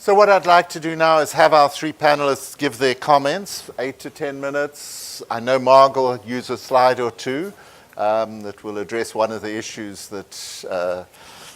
So what I'd like to do now is have our three panelists give their comments, 8 to 10 minutes. I know Margaret will use a slide or two that will address one of the issues that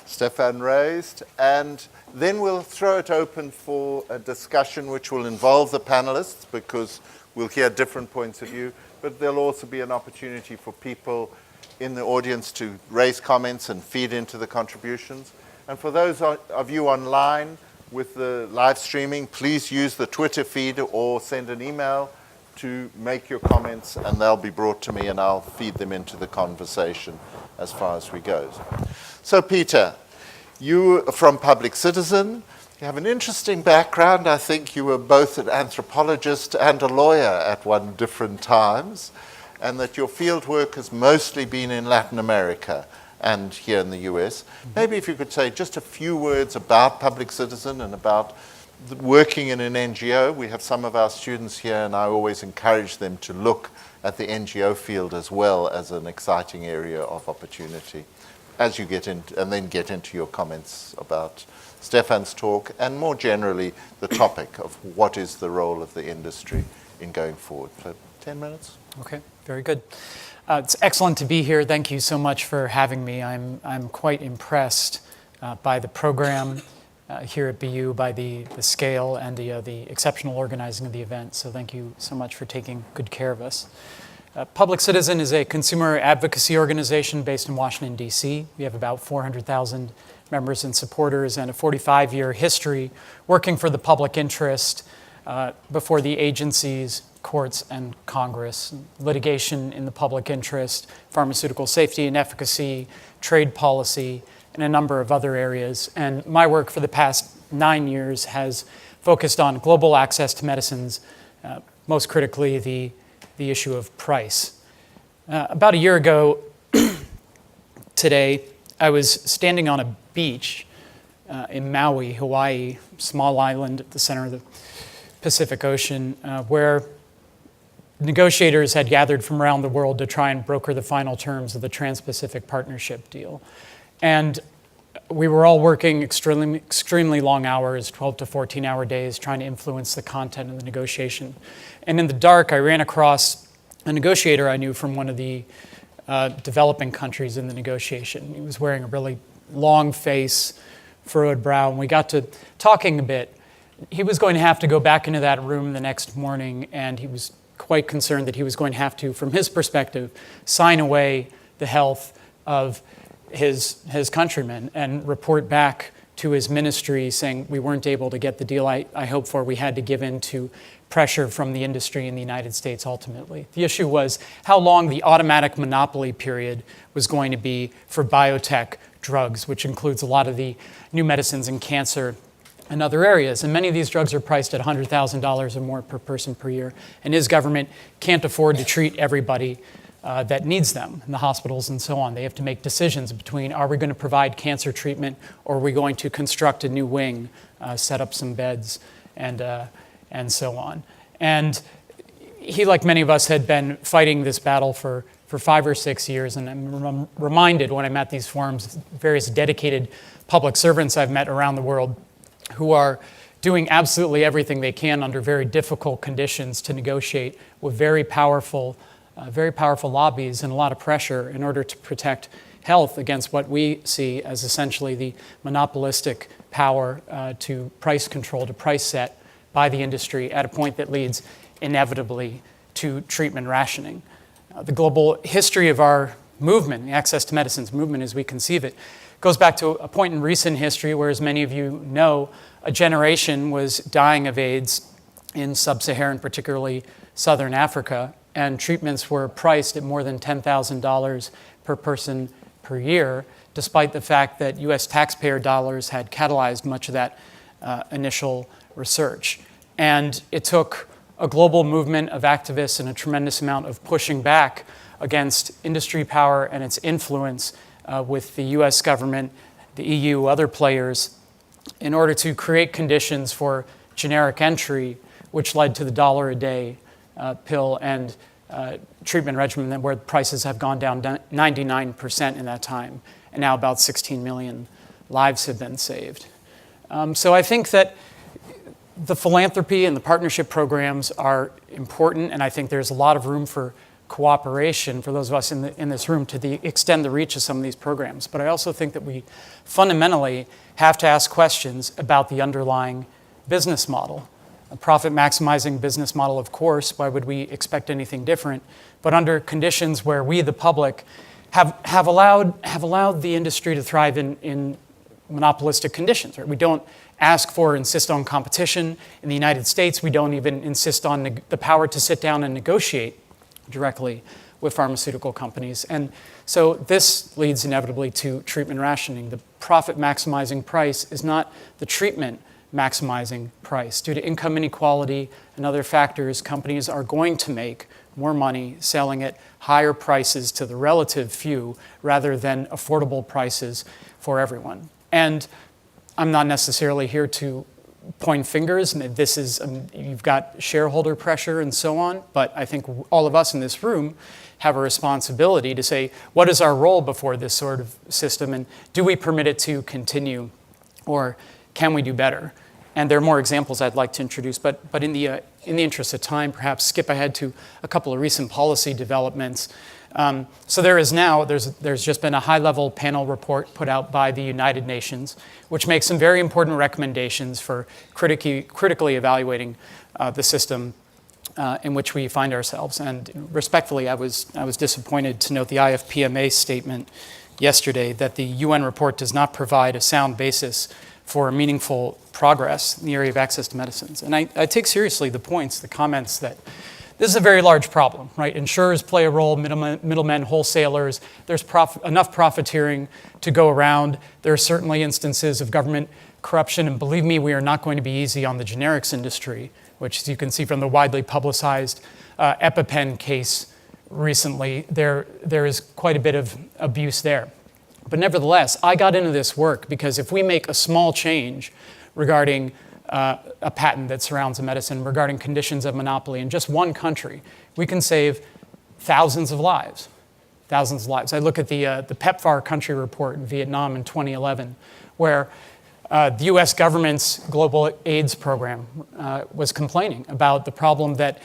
Stefan raised. And then we'll throw it open for a discussion which will involve the panelists because we'll hear different points of view, but there'll also be an opportunity for people in the audience to raise comments and feed into the contributions. And for those of you online with the live streaming, please use the Twitter feed or send an email to make your comments, and they'll be brought to me and I'll feed them into the conversation as far as we go. So Peter, you are from Public Citizen. You have an interesting background. I think you were both an anthropologist and a lawyer at different times, and that your field work has mostly been in Latin America and here in the US. Maybe if you could say just a few words about Public Citizen and about working in an NGO. We have some of our students here, and I always encourage them to look at the NGO field as well as an exciting area of opportunity as you get in, and then get into your comments about Stefan's talk and more generally the topic of what is the role of the industry in going forward. So 10 minutes. Okay, very good. It's excellent to be here. Thank you so much for having me. I'm quite impressed by the program here at BU, by the scale and the exceptional organizing of the event. So thank you so much for taking good care of us. Public Citizen is a consumer advocacy organization based in Washington, D.C. We have about 400,000 members and supporters and a 45-year history working for the public interest before the agencies, courts, and Congress. Litigation in the public interest, pharmaceutical safety and efficacy, trade policy, and a number of other areas. And my work for the past 9 years has focused on global access to medicines, most critically the issue of price. About a year ago today, I was standing on a beach in Maui, Hawaii, small island at the center of the Pacific Ocean, where negotiators had gathered from around the world to try and broker the final terms of the Trans-Pacific Partnership deal. And we were all working extremely long hours, 12 to 14-hour days, trying to influence the content of the negotiation. And in the dark, I ran across a negotiator I knew from one of the developing countries in the negotiation. He was wearing a really long face, furrowed brow, and we got to talking a bit. He was going to have to go back into that room the next morning, and he was quite concerned that he was going to have to, from his perspective, sign away the health of his countrymen and report back to his ministry saying we weren't able to get the deal I hoped for. We had to give in to pressure from the industry in the United States ultimately. The issue was how long the automatic monopoly period was going to be for biotech drugs, which includes a lot of the new medicines in cancer and other areas. And many of these drugs are priced at $100,000 or more per person per year. And his government can't afford to treat everybody that needs them in the hospitals and so on. They have to make decisions between, are we going to provide cancer treatment, or are we going to construct a new wing, set up some beds, and so on. And he, like many of us, had been fighting this battle for 5 or 6 years. And I'm reminded when I'm at these forums, various dedicated public servants I've met around the world who are doing absolutely everything they can under very difficult conditions to negotiate with very powerful lobbies and a lot of pressure in order to protect health against what we see as essentially the monopolistic power to price control, to price set by the industry at a point that leads inevitably to treatment rationing. The global history of our movement, the access to medicines movement as we conceive it, goes back to a point in recent history where, as many of you know, a generation was dying of AIDS in sub-Saharan, particularly southern Africa, and treatments were priced at more than $10,000 per person per year, despite the fact that US taxpayer dollars had catalyzed much of that initial research. And it took a global movement of activists and a tremendous amount of pushing back against industry power and its influence with the US government, the EU, other players, in order to create conditions for generic entry, which led to the $1-a-day pill and treatment regimen where prices have gone down 99% in that time, and now about 16 million lives have been saved. So I think that the philanthropy and the partnership programs are important, and I think there's a lot of room for cooperation for those of us in this room to extend the reach of some of these programs. But I also think that we fundamentally have to ask questions about the underlying business model. A profit-maximizing business model, of course, why would we expect anything different? But under conditions where we, the public, have allowed the industry to thrive in monopolistic conditions. Right? We don't ask for, insist on competition. In the United States, we don't even insist on the power to sit down and negotiate directly with pharmaceutical companies. And so this leads inevitably to treatment rationing. The profit-maximizing price is not the treatment maximizing price. Due to income inequality and other factors, companies are going to make more money selling at higher prices to the relative few rather than affordable prices for everyone. And I'm not necessarily here to point fingers. This is, you've got shareholder pressure and so on, but I think all of us in this room have a responsibility to say, what is our role before this sort of system, and do we permit it to continue, or can we do better? And there are more examples I'd like to introduce, but in the interest of time, perhaps skip ahead to a couple of recent policy developments. So there's just been a high-level panel report put out by the United Nations, which makes some very important recommendations for critically evaluating the system in which we find ourselves. And respectfully, I was disappointed to note the IFPMA statement yesterday that the UN report does not provide a sound basis for meaningful progress in the area of access to medicines. And I take seriously the comments that this is a very large problem, right? Insurers play a role, middlemen, wholesalers. There's enough profiteering to go around. There are certainly instances of government corruption, and believe me, we are not going to be easy on the generics industry, which, as you can see from the widely publicized EpiPen case recently, there is quite a bit of abuse there. But nevertheless, I got into this work because if we make a small change regarding a patent that surrounds a medicine, regarding conditions of monopoly in just one country, we can save thousands of lives. Thousands of lives. I look at the PEPFAR country report in Vietnam in 2011, where the US government's global AIDS program was complaining about the problem that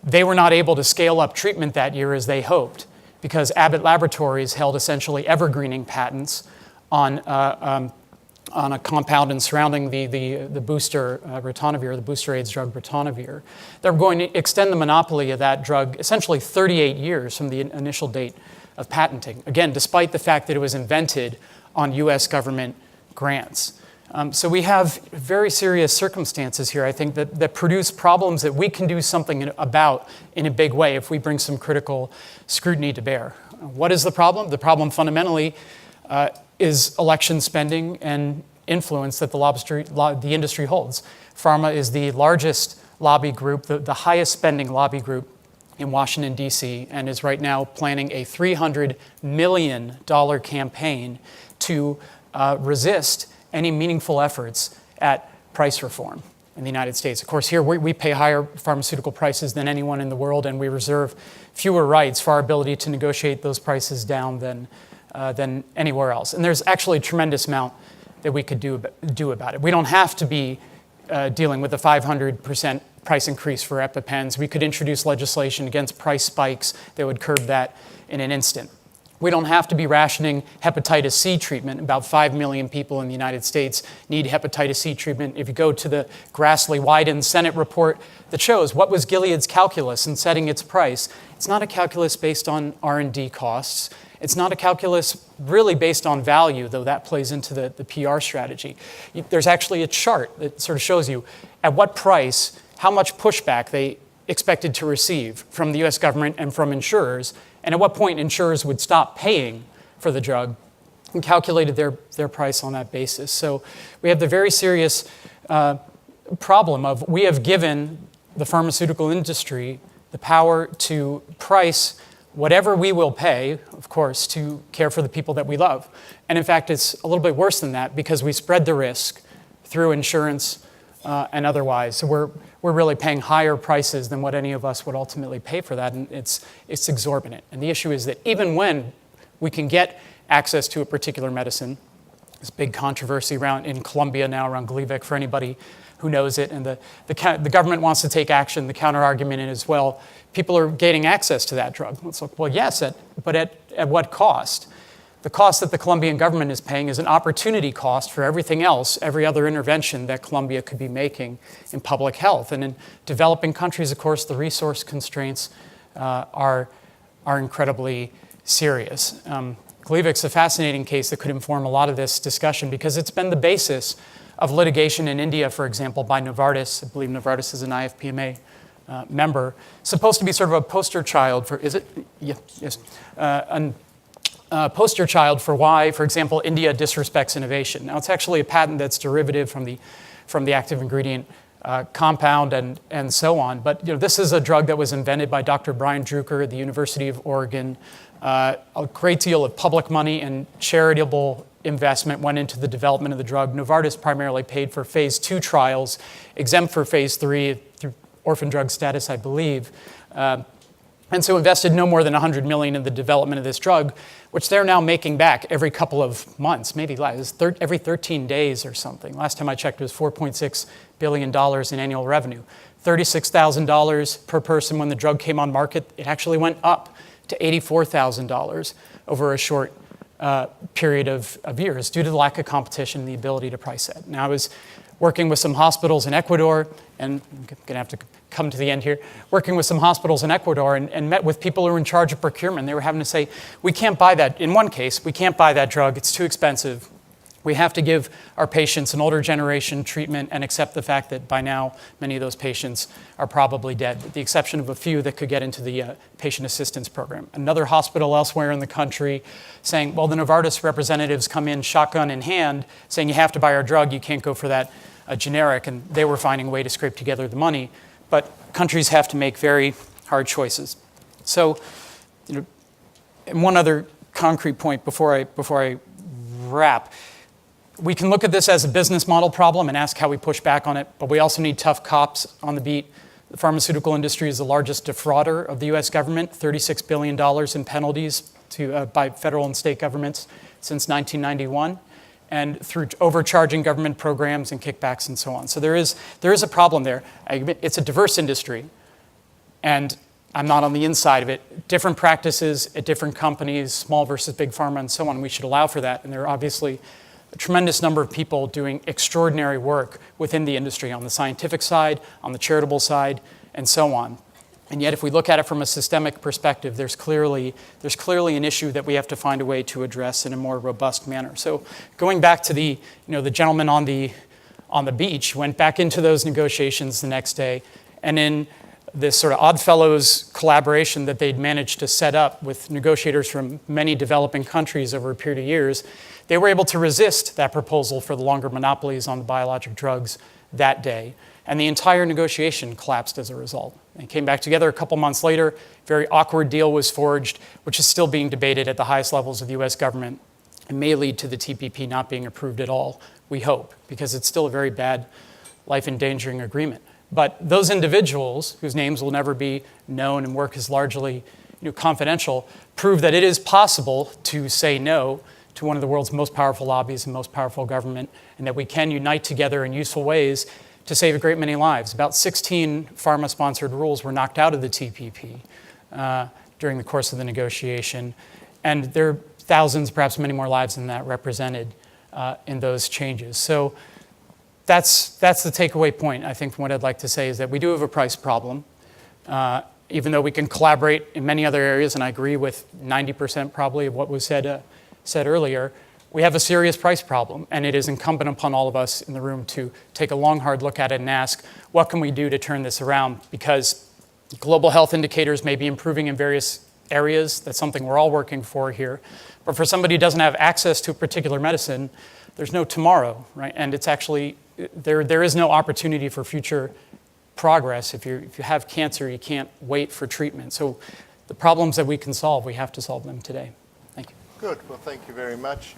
they were not able to scale up treatment that year as they hoped, because Abbott Laboratories held essentially evergreening patents on a compound and surrounding the booster ritonavir, the booster AIDS drug ritonavir. They're going to extend the monopoly of that drug essentially 38 years from the initial date of patenting. Again, despite the fact that it was invented on US government grants. So we have very serious circumstances here, I think, that produce problems that we can do something about in a big way if we bring some critical scrutiny to bear. What is the problem? The problem fundamentally is election spending and influence that the industry holds. Pharma is the largest lobby group, the highest spending lobby group in Washington, D.C., and is right now planning a $300 million campaign to resist any meaningful efforts at price reform in the United States. Of course, here we pay higher pharmaceutical prices than anyone in the world, and we reserve fewer rights for our ability to negotiate those prices down than anywhere else. And there's actually a tremendous amount that we could do about it. We don't have to be dealing with a 500% price increase for EpiPens. We could introduce legislation against price spikes that would curb that in an instant. We don't have to be rationing hepatitis C treatment. About 5 million people in the United States need hepatitis C treatment. If you go to the Grassley-Wyden Senate report that shows what was Gilead's calculus in setting its price, it's not a calculus based on R&D costs. It's not a calculus really based on value, though that plays into the PR strategy. There's actually a chart that sort of shows you at what price, how much pushback they expected to receive from the US government and from insurers, and at what point insurers would stop paying for the drug, and calculated their price on that basis. So we have the very serious problem of we have given the pharmaceutical industry the power to price whatever we will pay, of course, to care for the people that we love. And in fact, it's a little bit worse than that because we spread the risk through insurance and otherwise. So we're really paying higher prices than what any of us would ultimately pay for that, and it's exorbitant. And the issue is that even when we can get access to a particular medicine, this big controversy in Colombia now around Gleevec for anybody who knows it. And the government wants to take action. The counter-argument is, well, people are gaining access to that drug. It's like, well, yes, but at what cost? The cost that the Colombian government is paying is an opportunity cost for everything else, every other intervention that Colombia could be making in public health. And in developing countries, of course, the resource constraints are incredibly serious. Gleevec's a fascinating case that could inform a lot of this discussion because it's been the basis of litigation in India, for example, by Novartis. I believe Novartis is an IFPMA member, supposed to be sort of a poster child for, is it? Yeah, yes. Poster child for why, for example, India disrespects innovation. Now, it's actually a patent that's derivative from the active ingredient compound and so on. But this is a drug that was invented by Dr. Brian Drucker at the University of Oregon. A great deal of public money and charitable investment went into the development of the drug. Novartis primarily paid for phase 2 trials, exempt for phase 3 through orphan drug status, I believe. And so invested no more than $100 million in the development of this drug, which they're now making back every couple of months, maybe every 13 days or something. Last time I checked, it was $4.6 billion in annual revenue. $36,000 per person when the drug came on market. It actually went up to $84,000 over a short period of years due to the lack of competition and the ability to price it. Now, I was working with some hospitals in Ecuador, and I'm going to have to come to the end here, working with some hospitals in Ecuador and met with people who were in charge of procurement. They were having to say, we can't buy that. In one case, we can't buy that drug. It's too expensive. We have to give our patients an older generation treatment and accept the fact that by now, many of those patients are probably dead, with the exception of a few that could get into the patient assistance program. Another hospital elsewhere in the country saying, well, the Novartis representatives come in shotgun in hand saying you have to buy our drug, you can't go for that generic, and they were finding a way to scrape together the money. But countries have to make very hard choices. So, and one other concrete point before I wrap. We can look at this as a business model problem and ask how we push back on it, but we also need tough cops on the beat. The pharmaceutical industry is the largest defrauder of the US government, $36 billion in penalties by federal and state governments since 1991, and through overcharging government programs and kickbacks and so on. So there is a problem there. It's a diverse industry, and I'm not on the inside of it. Different practices at different companies, small versus big pharma and so on, we should allow for that. And there are obviously a tremendous number of people doing extraordinary work within the industry on the scientific side, on the charitable side, and so on. And yet, if we look at it from a systemic perspective, there's clearly an issue that we have to find a way to address in a more robust manner. So, going back to the gentleman on the beach, went back into those negotiations the next day, and in this sort of Oddfellows collaboration that they'd managed to set up with negotiators from many developing countries over a period of years, they were able to resist that proposal for the longer monopolies on the biologic drugs that day. And the entire negotiation collapsed as a result. They came back together a couple months later. A very awkward deal was forged, which is still being debated at the highest levels of the US government. It may lead to the TPP not being approved at all, we hope, because it's still a very bad, life-endangering agreement. But those individuals, whose names will never be known and work is largely confidential, prove that it is possible to say no to one of the world's most powerful lobbies and most powerful government, and that we can unite together in useful ways to save a great many lives. About 16 pharma-sponsored rules were knocked out of the TPP during the course of the negotiation, and there are thousands, perhaps many more lives than that represented in those changes. So that's the takeaway point, I think, from what I'd like to say, is that we do have a price problem. Even though we can collaborate in many other areas, and I agree with 90% probably of what was said earlier, we have a serious price problem, and it is incumbent upon all of us in the room to take a long, hard look at it and ask, what can we do to turn this around? Because global health indicators may be improving in various areas. That's something we're all working for here. But for somebody who doesn't have access to a particular medicine, there's no tomorrow, right? And it's actually, there is no opportunity for future progress. If you have cancer, you can't wait for treatment. So the problems that we can solve, we have to solve them today. Thank you. Good. Well, thank you very much.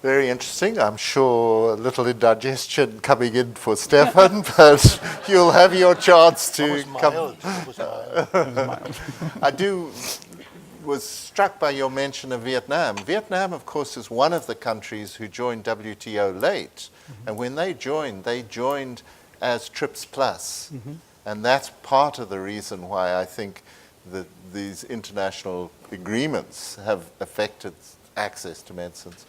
Very interesting. I'm sure a little indigestion coming in for Stefan, but you'll have your chance to come. I do was struck by your mention of Vietnam. Vietnam, of course, is one of the countries who joined WTO late. And when they joined as TRIPS Plus. And that's part of the reason why I think that these international agreements have affected access to medicines.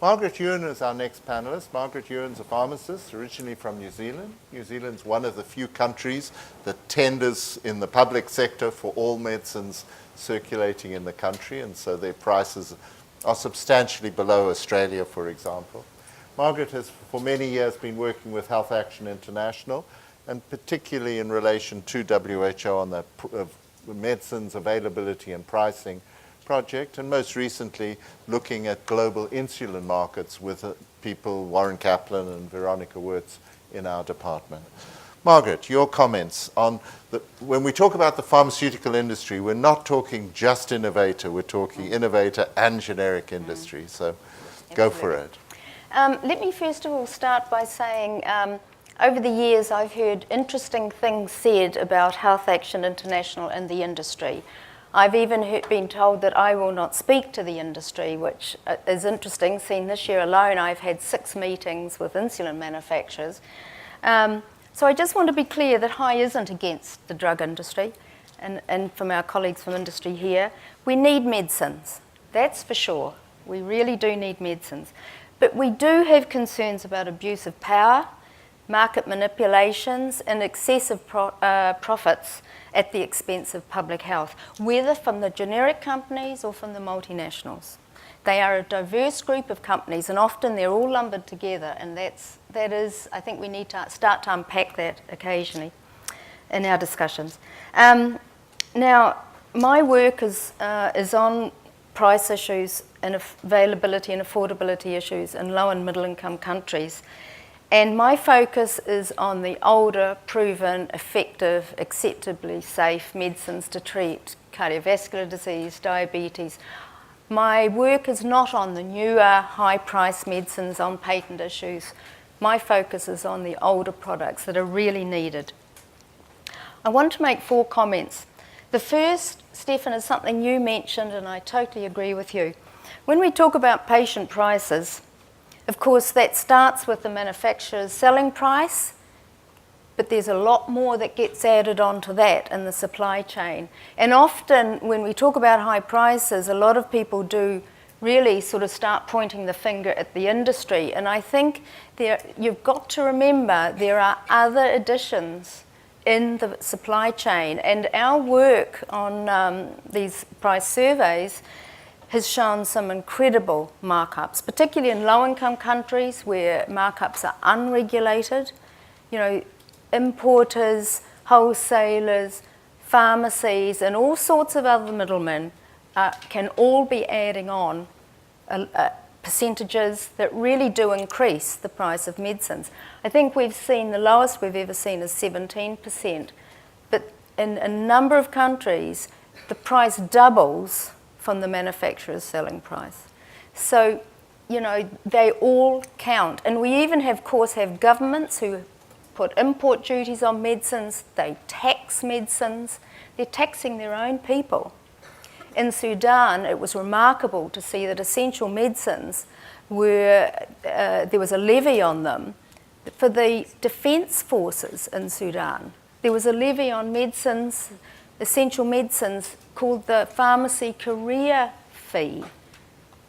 Margaret Ewen is our next panelist. Margaret Ewen's a pharmacist, originally from New Zealand. New Zealand's one of the few countries that tenders in the public sector for all medicines circulating in the country, and so their prices are substantially below Australia, for example. Margaret has for many years been working with Health Action International, and particularly in relation to WHO on the medicines availability and pricing project, and most recently looking at global insulin markets with people, Warren Kaplan and Veronica Wirtz in our department. Margaret, your comments on when we talk about the pharmaceutical industry, we're not talking just innovator, we're talking innovator and generic industry, so go for it. Let me first of all start by saying over the years I've heard interesting things said about Health Action International and the industry. I've even been told that I will not speak to the industry, which is interesting, seeing this year alone I've had 6 meetings with insulin manufacturers. So I just want to be clear that HI isn't against the drug industry, and from our colleagues from industry here, we need medicines, that's for sure. We really do need medicines. But we do have concerns about abuse of power, market manipulations, and excessive profits at the expense of public health, whether from the generic companies or from the multinationals. They are a diverse group of companies, and often they're all lumbered together, and that is, I think we need to start to unpack that occasionally in our discussions. Now, my work is on price issues and availability and affordability issues in low and middle income countries. And my focus is on the older, proven, effective, acceptably safe medicines to treat cardiovascular disease, diabetes. My work is not on the newer, high-priced medicines on patent issues. My focus is on the older products that are really needed. I want to make 4 comments. The first, Stefan, is something you mentioned, and I totally agree with you. When we talk about patient prices, of course, that starts with the manufacturer's selling price, but there's a lot more that gets added onto that in the supply chain. And often when we talk about high prices, a lot of people do really sort of start pointing the finger at the industry. And I think you've got to remember there are other additions in the supply chain. And our work on these price surveys has shown some incredible markups, particularly in low-income countries where markups are unregulated. You know, importers, wholesalers, pharmacies, and all sorts of other middlemen can all be adding on percentages that really do increase the price of medicines. I think we've seen the lowest we've ever seen is 17%, but in a number of countries, the price doubles from the manufacturer's selling price. So, you know, they all count. And we even of course, have governments who put import duties on medicines, they tax medicines, they're taxing their own people. In Sudan, it was remarkable to see that essential medicines there was a levy on them for the defence forces in Sudan. There was a levy on medicines, essential medicines, called the pharmacy career fee.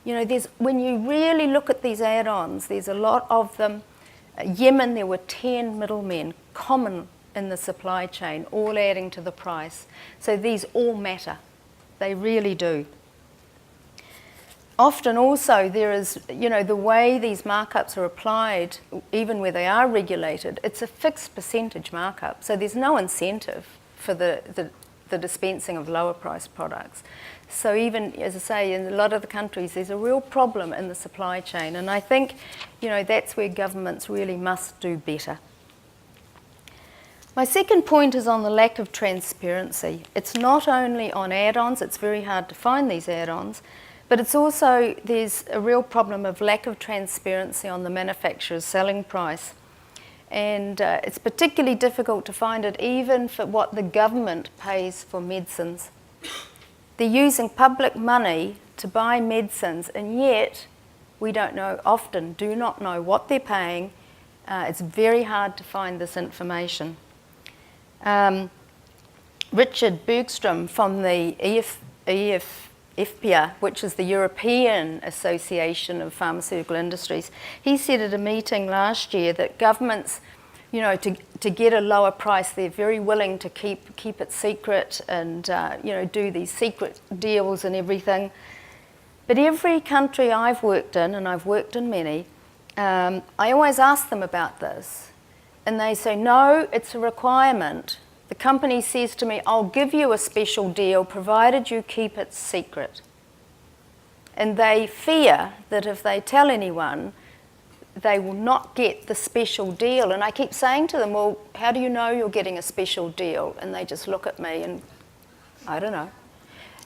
You know, when you really look at these add-ons, there's a lot of them. Yemen, there were 10 middlemen common in the supply chain, all adding to the price. So these all matter. They really do. Often also there is, you know, the way these markups are applied, even where they are regulated, it's a fixed percentage markup. So there's no incentive for the dispensing of lower priced products. So even, as I say, in a lot of the countries, there's a real problem in the supply chain. And I think, you know, that's where governments really must do better. My second point is on the lack of transparency. It's not only on add-ons, it's very hard to find these add-ons, but it's also, there's a real problem of lack of transparency on the manufacturer's selling price. And it's particularly difficult to find it even for what the government pays for medicines. They're using public money to buy medicines, and yet we don't know, often do not know what they're paying. It's very hard to find this information. Richard Bergstrom from the IFPMA, which is the European Association of Pharmaceutical Industries, he said at a meeting last year that governments, you know, to get a lower price, they're very willing to keep it secret and you know, do these secret deals and everything. But every country I've worked in, and I've worked in many, I always ask them about this, and they say, no, it's a requirement. The company says to me, I'll give you a special deal provided you keep it secret. And they fear that if they tell anyone, they will not get the special deal. And I keep saying to them, well, how do you know you're getting a special deal? And they just look at me and, I don't know.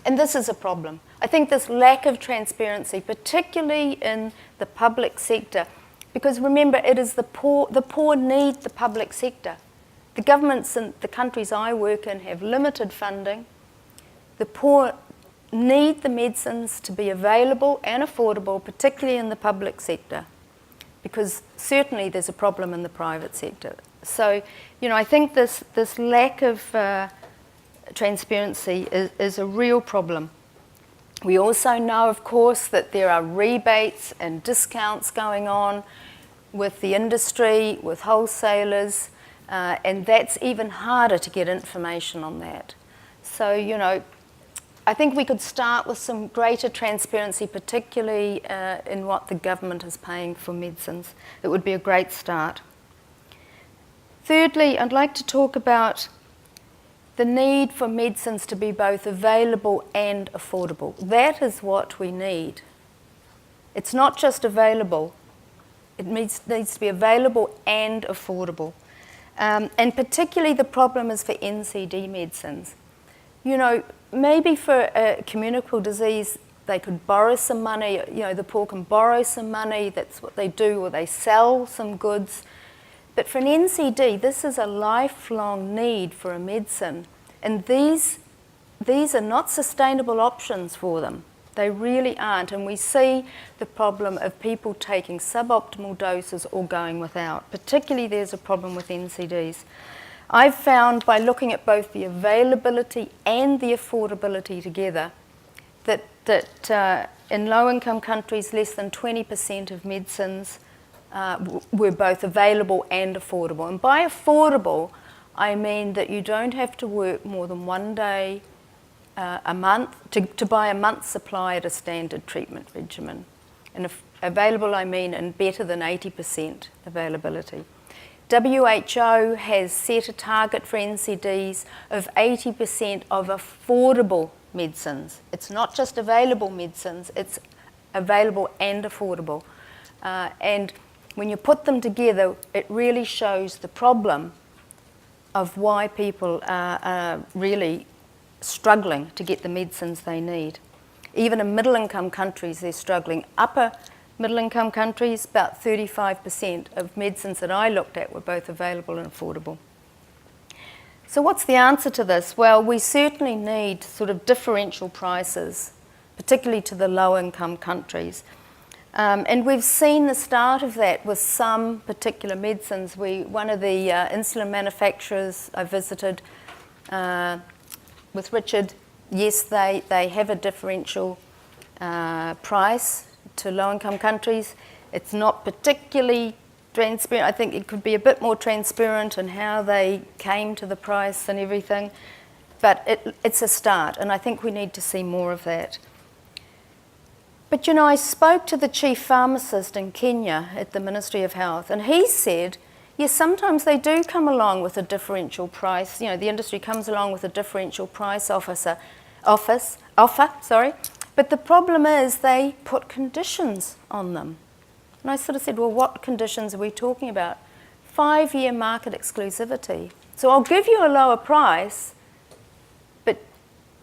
And this is a problem. I think this lack of transparency, particularly in the public sector, because remember, it is the poor need the public sector. The governments in the countries I work in have limited funding. The poor need the medicines to be available and affordable, particularly in the public sector, because certainly there's a problem in the private sector. So, you know, I think this lack of transparency is a real problem. We also know, of course, that there are rebates and discounts going on with the industry, with wholesalers, and that's even harder to get information on that. So, you know, I think we could start with some greater transparency, particularly in what the government is paying for medicines. It would be a great start. Thirdly, I'd like to talk about the need for medicines to be both available and affordable. That is what we need. It's not just available. It needs to be available and affordable. And particularly the problem is for NCD medicines. You know, maybe for a communicable disease, they could borrow some money. You know, the poor can borrow some money. That's what they do, or they sell some goods. But for an NCD, this is a lifelong need for a medicine. And these are not sustainable options for them. They really aren't. And we see the problem of people taking suboptimal doses or going without. Particularly there's a problem with NCDs. I've found by looking at both the availability and the affordability together that in low-income countries, less than 20% of medicines were both available and affordable. And by affordable, I mean that you don't have to work more than 1 day a month to buy a month's supply at a standard treatment regimen. And if available, I mean in better than 80% availability. WHO has set a target for NCDs of 80% of affordable medicines. It's not just available medicines, it's available and affordable. And when you put them together, it really shows the problem of why people are really struggling to get the medicines they need. Even in middle-income countries, they're struggling. Upper middle-income countries, about 35% of medicines that I looked at were both available and affordable. So what's the answer to this? Well, we certainly need sort of differential prices, particularly to the low-income countries. And we've seen the start of that with some particular medicines. One of the insulin manufacturers I visited with Richard, yes, they have a differential price to low-income countries. It's not particularly transparent. I think it could be a bit more transparent in how they came to the price and everything. But it's a start, and I think we need to see more of that. But, you know, I spoke to the chief pharmacist in Kenya at the Ministry of Health, and he said, yes, sometimes they do come along with a differential price. You know, the industry comes along with a differential price offer. But the problem is they put conditions on them. And I sort of said, well, what conditions are we talking about? 5-year market exclusivity. So I'll give you a lower price, but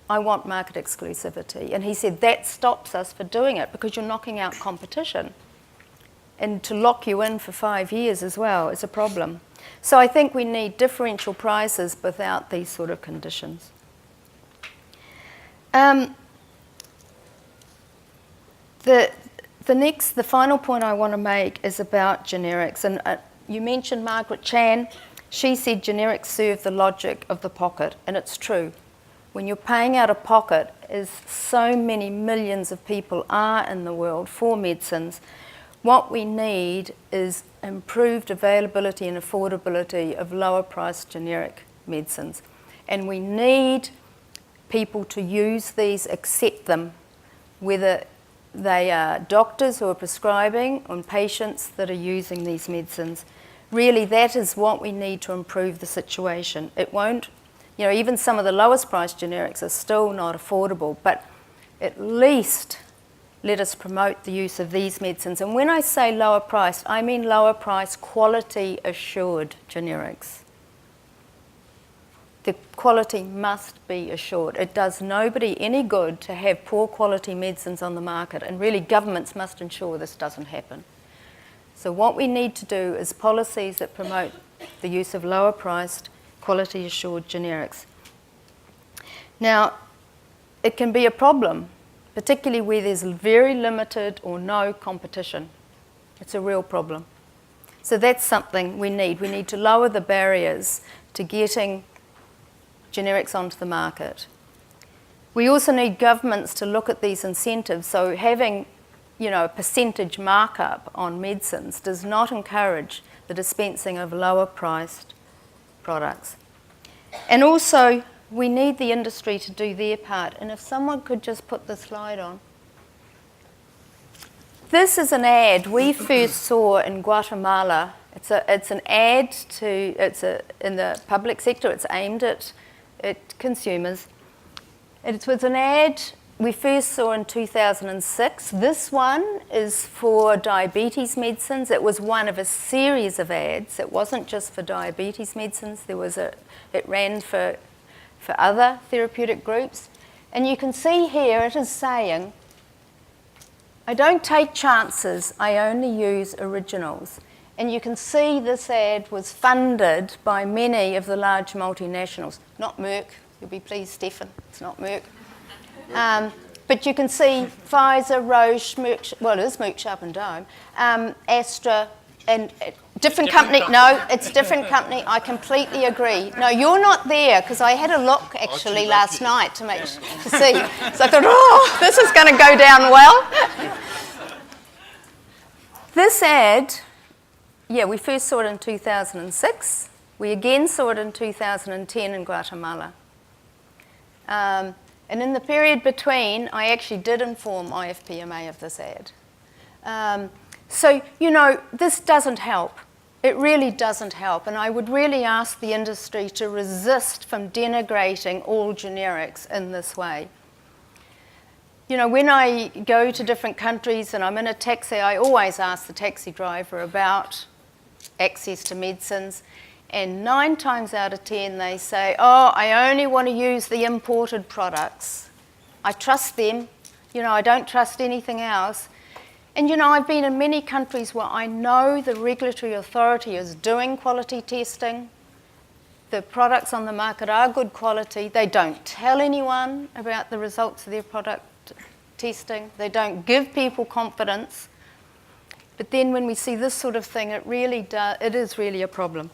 I want market exclusivity. And he said, that stops us for doing it because you're knocking out competition. And to lock you in for 5 years as well is a problem. So I think we need differential prices without these sort of conditions. The final point I want to make is about generics. And you mentioned Margaret Chan. She said generics serve the logic of the pocket, and it's true. When you're paying out of pocket, as so many millions of people are in the world for medicines, what we need is improved availability and affordability of lower priced generic medicines. And we need people to use these, accept them, whether they are doctors who are prescribing or patients that are using these medicines. Really, that is what we need to improve the situation. It won't, even some of the lowest priced generics are still not affordable, but at least let us promote the use of these medicines. And when I say lower priced, I mean lower priced, quality assured generics. The quality must be assured. It does nobody any good to have poor quality medicines on the market, and really governments must ensure this doesn't happen. So what we need to do is policies that promote the use of lower priced, quality assured generics. Now, it can be a problem, particularly where there's very limited or no competition. It's a real problem. So that's something we need. We need to lower the barriers to getting generics onto the market. We also need governments to look at these incentives. So having, a percentage markup on medicines does not encourage the dispensing of lower priced products. And also, we need the industry to do their part. And if someone could just put the slide on. This is an ad we first saw in Guatemala. It's an ad in the public sector. It's aimed at consumers. It was an ad we first saw in 2006. This one is for diabetes medicines. It was one of a series of ads. It wasn't just for diabetes medicines. It ran for other therapeutic groups. And you can see here it is saying, I don't take chances, I only use originals. And you can see this ad was funded by many of the large multinationals. Not Merck, you'll be pleased, Stefan, it's not Merck. But you can see Pfizer, Roche, Merck, well, it is Merck Sharp and Dohme, Astra, and different company. No, it's different company. I completely agree. No, you're not there, because I had a look actually last night to see. So I thought, this is going to go down well. This ad, we first saw it in 2006. We again saw it in 2010 in Guatemala. And in the period between, I actually did inform IFPMA of this ad. So, this doesn't help. It really doesn't help. And I would really ask the industry to resist from denigrating all generics in this way. When I go to different countries and I'm in a taxi, I always ask the taxi driver about access to medicines. And 9 times out of 10, they say, I only want to use the imported products. I trust them. I don't trust anything else. And, I've been in many countries where I know the regulatory authority is doing quality testing. The products on the market are good quality. They don't tell anyone about the results of their product testing. They don't give people confidence. But then when we see this sort of thing, it is really a problem.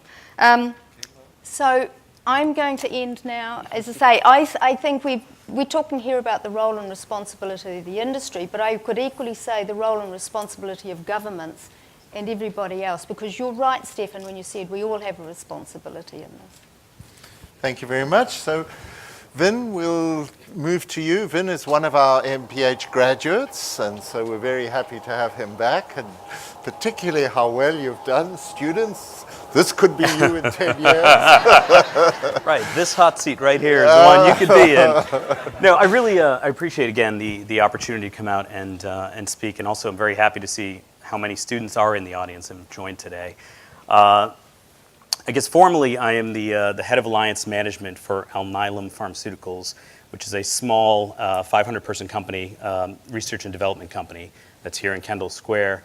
So I'm going to end now. As I say, I think we're talking here about the role and responsibility of the industry, but I could equally say the role and responsibility of governments and everybody else, because you're right, Stefan, when you said we all have a responsibility in this. Thank you very much. So, Vin, we'll move to you. Vin is one of our MPH graduates, and so we're very happy to have him back, and particularly how well you've done. Students, this could be you in 10 years. Right, this hot seat right here is the one you could be in. No, I really I appreciate, again, the opportunity to come out and speak, and also I'm very happy to see how many students are in the audience and have joined today. I guess formally, I am the head of alliance management for Alnylam Pharmaceuticals, which is a small 500-person company, research and development company that's here in Kendall Square.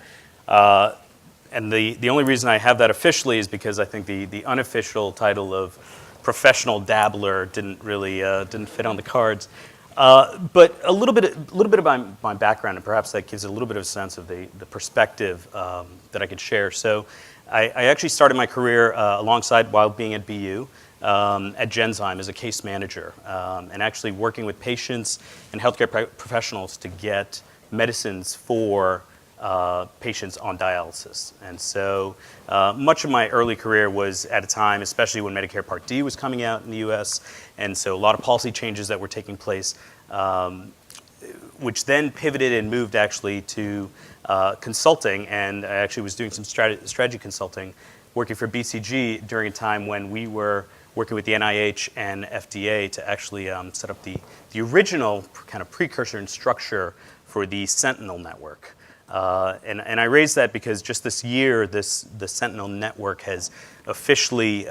And the only reason I have that officially is because I think the unofficial title of professional dabbler didn't really didn't fit on the cards. But a little bit of my background, and perhaps that gives a little bit of a sense of the perspective that I could share. So I actually started my career alongside while being at BU at Genzyme as a case manager, and actually working with patients and healthcare professionals to get medicines for patients on dialysis. And so much of my early career was at a time, especially when Medicare Part D was coming out in the US, and so a lot of policy changes that were taking place, which then pivoted and moved actually to consulting, and I actually was doing some strategy consulting, working for BCG during a time when we were working with the NIH and FDA to actually set up the original kind of precursor and structure for the Sentinel network. And I raise that because just this year, the Sentinel network has officially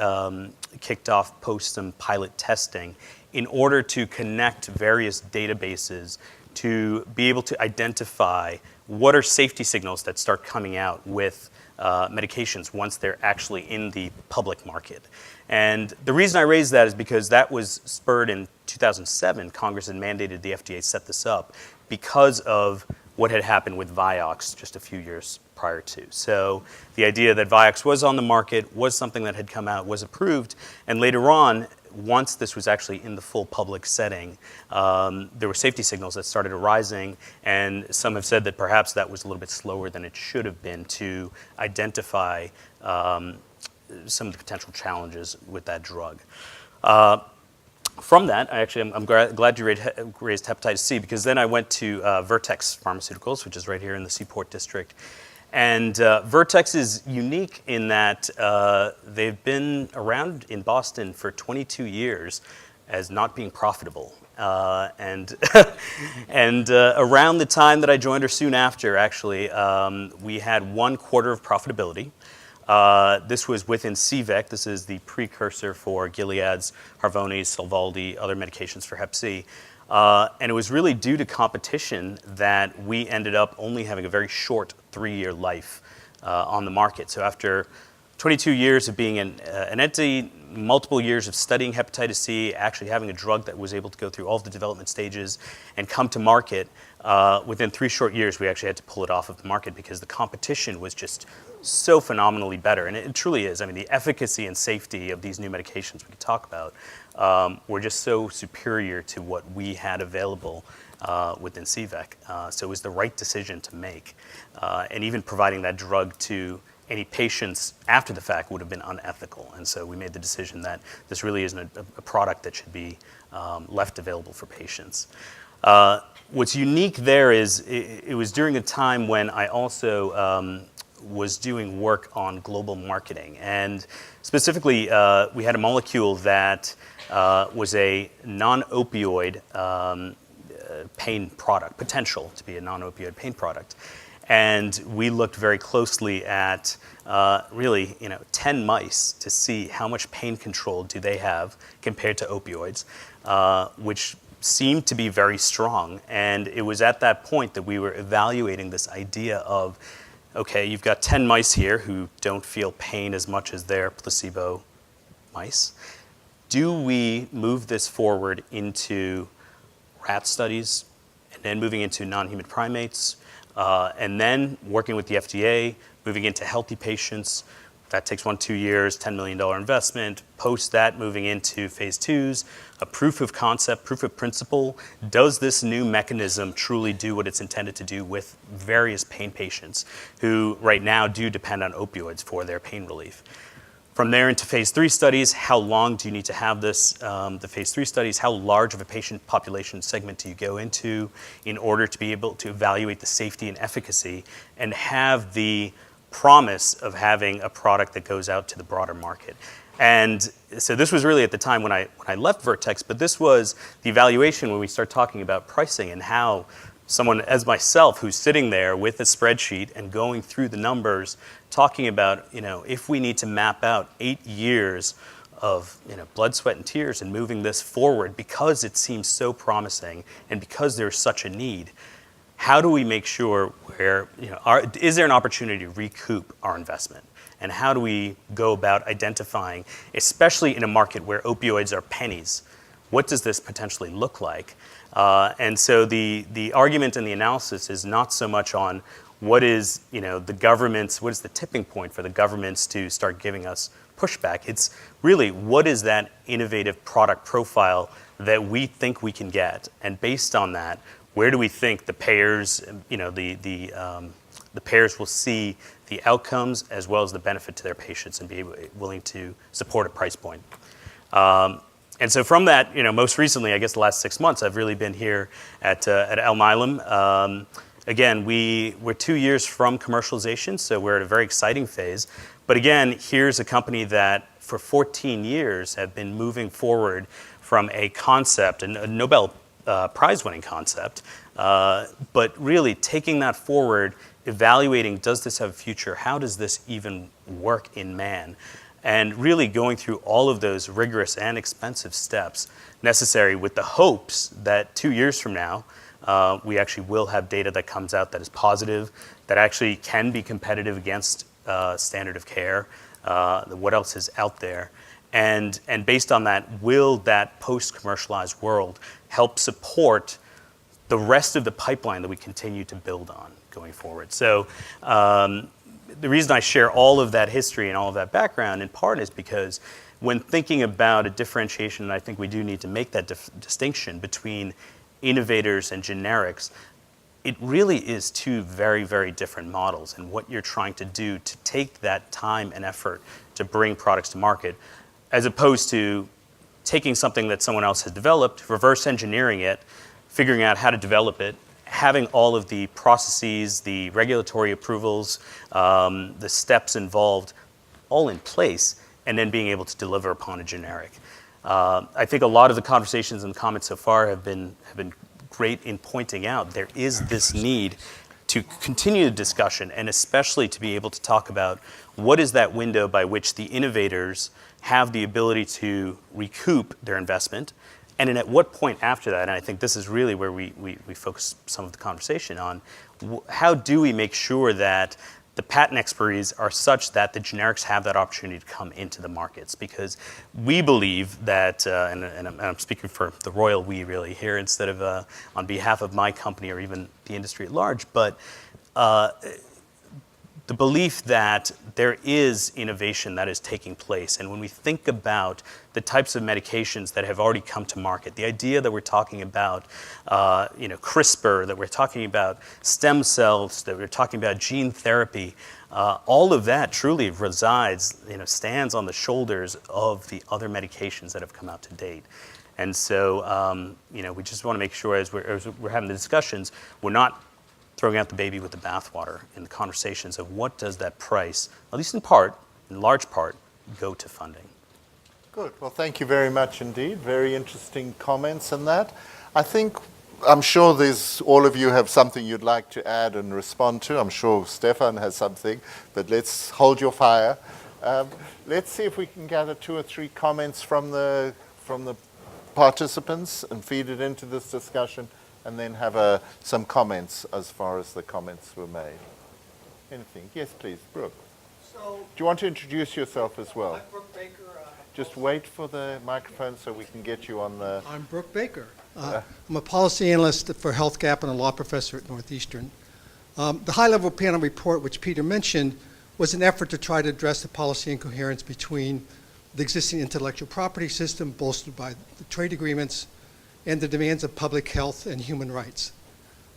kicked off post some pilot testing in order to connect various databases to be able to identify what are safety signals that start coming out with medications once they're actually in the public market. And the reason I raise that is because that was spurred in 2007. Congress had mandated the FDA set this up because of what had happened with Vioxx just a few years prior to. So the idea that Vioxx was on the market, was something that had come out, was approved, and later on, once this was actually in the full public setting, there were safety signals that started arising, and some have said that perhaps that was a little bit slower than it should have been to identify some of the potential challenges with that drug. From that, I'm glad you raised hepatitis C, because then I went to Vertex Pharmaceuticals, which is right here in the Seaport District. And Vertex is unique in that they've been around in Boston for 22 years as not being profitable. And around the time that I joined, or soon after, actually, we had 1 quarter of profitability. This was within CVEC. This is the precursor for Gilead's Harvoni, Sovaldi, other medications for Hep C. And it was really due to competition that we ended up only having a very short 3-year life on the market. So after 22 years of being an entity, multiple years of studying hepatitis C, actually having a drug that was able to go through all of the development stages and come to market, within 3 short years, we actually had to pull it off of the market because the competition was just so phenomenally better. And it truly is. I mean, the efficacy and safety of these new medications we could talk about were just so superior to what we had available within CVEC. So it was the right decision to make. And even providing that drug to any patients after the fact would have been unethical. And so we made the decision that this really isn't a product that should be left available for patients. What's unique there is it was during a time when I also was doing work on global marketing. And specifically, we had a molecule that was a non-opioid pain product, potential to be a non-opioid pain product. And we looked very closely at really 10 mice to see how much pain control do they have compared to opioids, which seemed to be very strong. And it was at that point that we were evaluating this idea of, okay, you've got 10 mice here who don't feel pain as much as their placebo mice. Do we move this forward into rat studies and then moving into non-human primates? And then working with the FDA, moving into healthy patients. That takes 1-2 years, $10 million investment. Post that, moving into phase 2s, a proof of concept, proof of principle. Does this new mechanism truly do what it's intended to do with various pain patients who right now do depend on opioids for their pain relief? From there into phase 3 studies, how long do you need to have this? The phase 3 studies, how large of a patient population segment do you go into in order to be able to evaluate the safety and efficacy and have the promise of having a product that goes out to the broader market? And so this was really at the time when I left Vertex, but this was the evaluation when we start talking about pricing and how someone as myself who's sitting there with a spreadsheet and going through the numbers, talking about, if we need to map out 8 years of, blood, sweat, and tears and moving this forward because it seems so promising and because there's such a need, how do we make sure is there an opportunity to recoup our investment? And how do we go about identifying, especially in a market where opioids are pennies, what does this potentially look like? And so the argument and the analysis is not so much on what is, what is the tipping point for the governments to start giving us pushback. It's really, what is that innovative product profile that we think we can get? And based on that, where do we think the payers, the payers will see the outcomes as well as the benefit to their patients and be willing to support a price point? And so from that, most recently, I guess the last 6 months, I've really been here at Alnylam. Again, we're 2 years from commercialization, so we're at a very exciting phase. But again, here's a company that for 14 years have been moving forward from a concept, a Nobel Prize-winning concept, but really taking that forward, evaluating, does this have a future? How does this even work in man? And really going through all of those rigorous and expensive steps necessary with the hopes that 2 years from now, we actually will have data that comes out that is positive, that actually can be competitive against standard of care, what else is out there. And based on that, will that post-commercialized world help support the rest of the pipeline that we continue to build on going forward? So the reason I share all of that history and all of that background in part is because when thinking about a differentiation, and I think we do need to make that distinction between innovators and generics, it really is two very, very different models and what you're trying to do to take that time and effort to bring products to market, as opposed to taking something that someone else has developed, reverse engineering it, figuring out how to develop it, having all of the processes, the regulatory approvals, the steps involved all in place, and then being able to deliver upon a generic. I think a lot of the conversations and comments so far have been great in pointing out there is this need to continue the discussion, and especially to be able to talk about what is that window by which the innovators have the ability to recoup their investment, and then at what point after that, and I think this is really where we focus some of the conversation on, how do we make sure that the patent expiries are such that the generics have that opportunity to come into the markets? Because we believe that, and I'm speaking for the royal we really here instead of on behalf of my company or even the industry at large, but the belief that there is innovation that is taking place. And when we think about the types of medications that have already come to market, the idea that we're talking about CRISPR, that we're talking about stem cells, that we're talking about gene therapy, all of that truly resides, stands on the shoulders of the other medications that have come out to date. And so, we just want to make sure as we're having the discussions, we're not throwing out the baby with the bathwater in the conversations of what does that price, at least in large part, go to funding. Good. Well, thank you very much indeed. Very interesting comments on that. I'm sure all of you have something you'd like to add and respond to. I'm sure Stefan has something, but let's hold your fire. Let's see if we can gather 2 or 3 comments from the participants and feed it into this discussion, and then have some comments as far as the comments were made. Anything? Yes, please, Brooke. Do you want to introduce yourself as well? I'm Brooke Baker. Just wait for the microphone so we can get you on the... I'm Brooke Baker. I'm a policy analyst for Health Gap and a law professor at Northeastern. The high-level panel report, which Peter mentioned, was an effort to try to address the policy incoherence between the existing intellectual property system, bolstered by the trade agreements, and the demands of public health and human rights.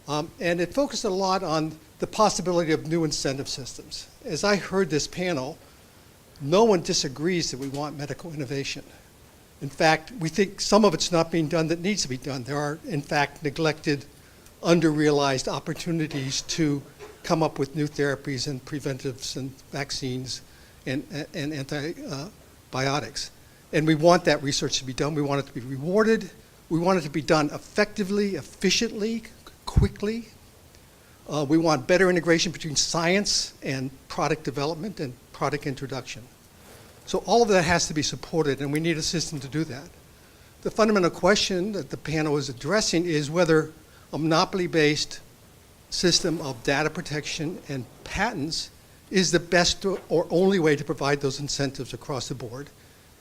And it focused a lot on the possibility of new incentive systems. As I heard this panel, no one disagrees that we want medical innovation. In fact, we think some of it's not being done that needs to be done. There are, in fact, neglected, under-realized opportunities to come up with new therapies and preventives and vaccines and antibiotics. And we want that research to be done. We want it to be rewarded. We want it to be done effectively, efficiently, quickly. We want better integration between science and product development and product introduction. So all of that has to be supported, and we need a system to do that. The fundamental question that the panel is addressing is whether a monopoly-based system of data protection and patents is the best or only way to provide those incentives across the board,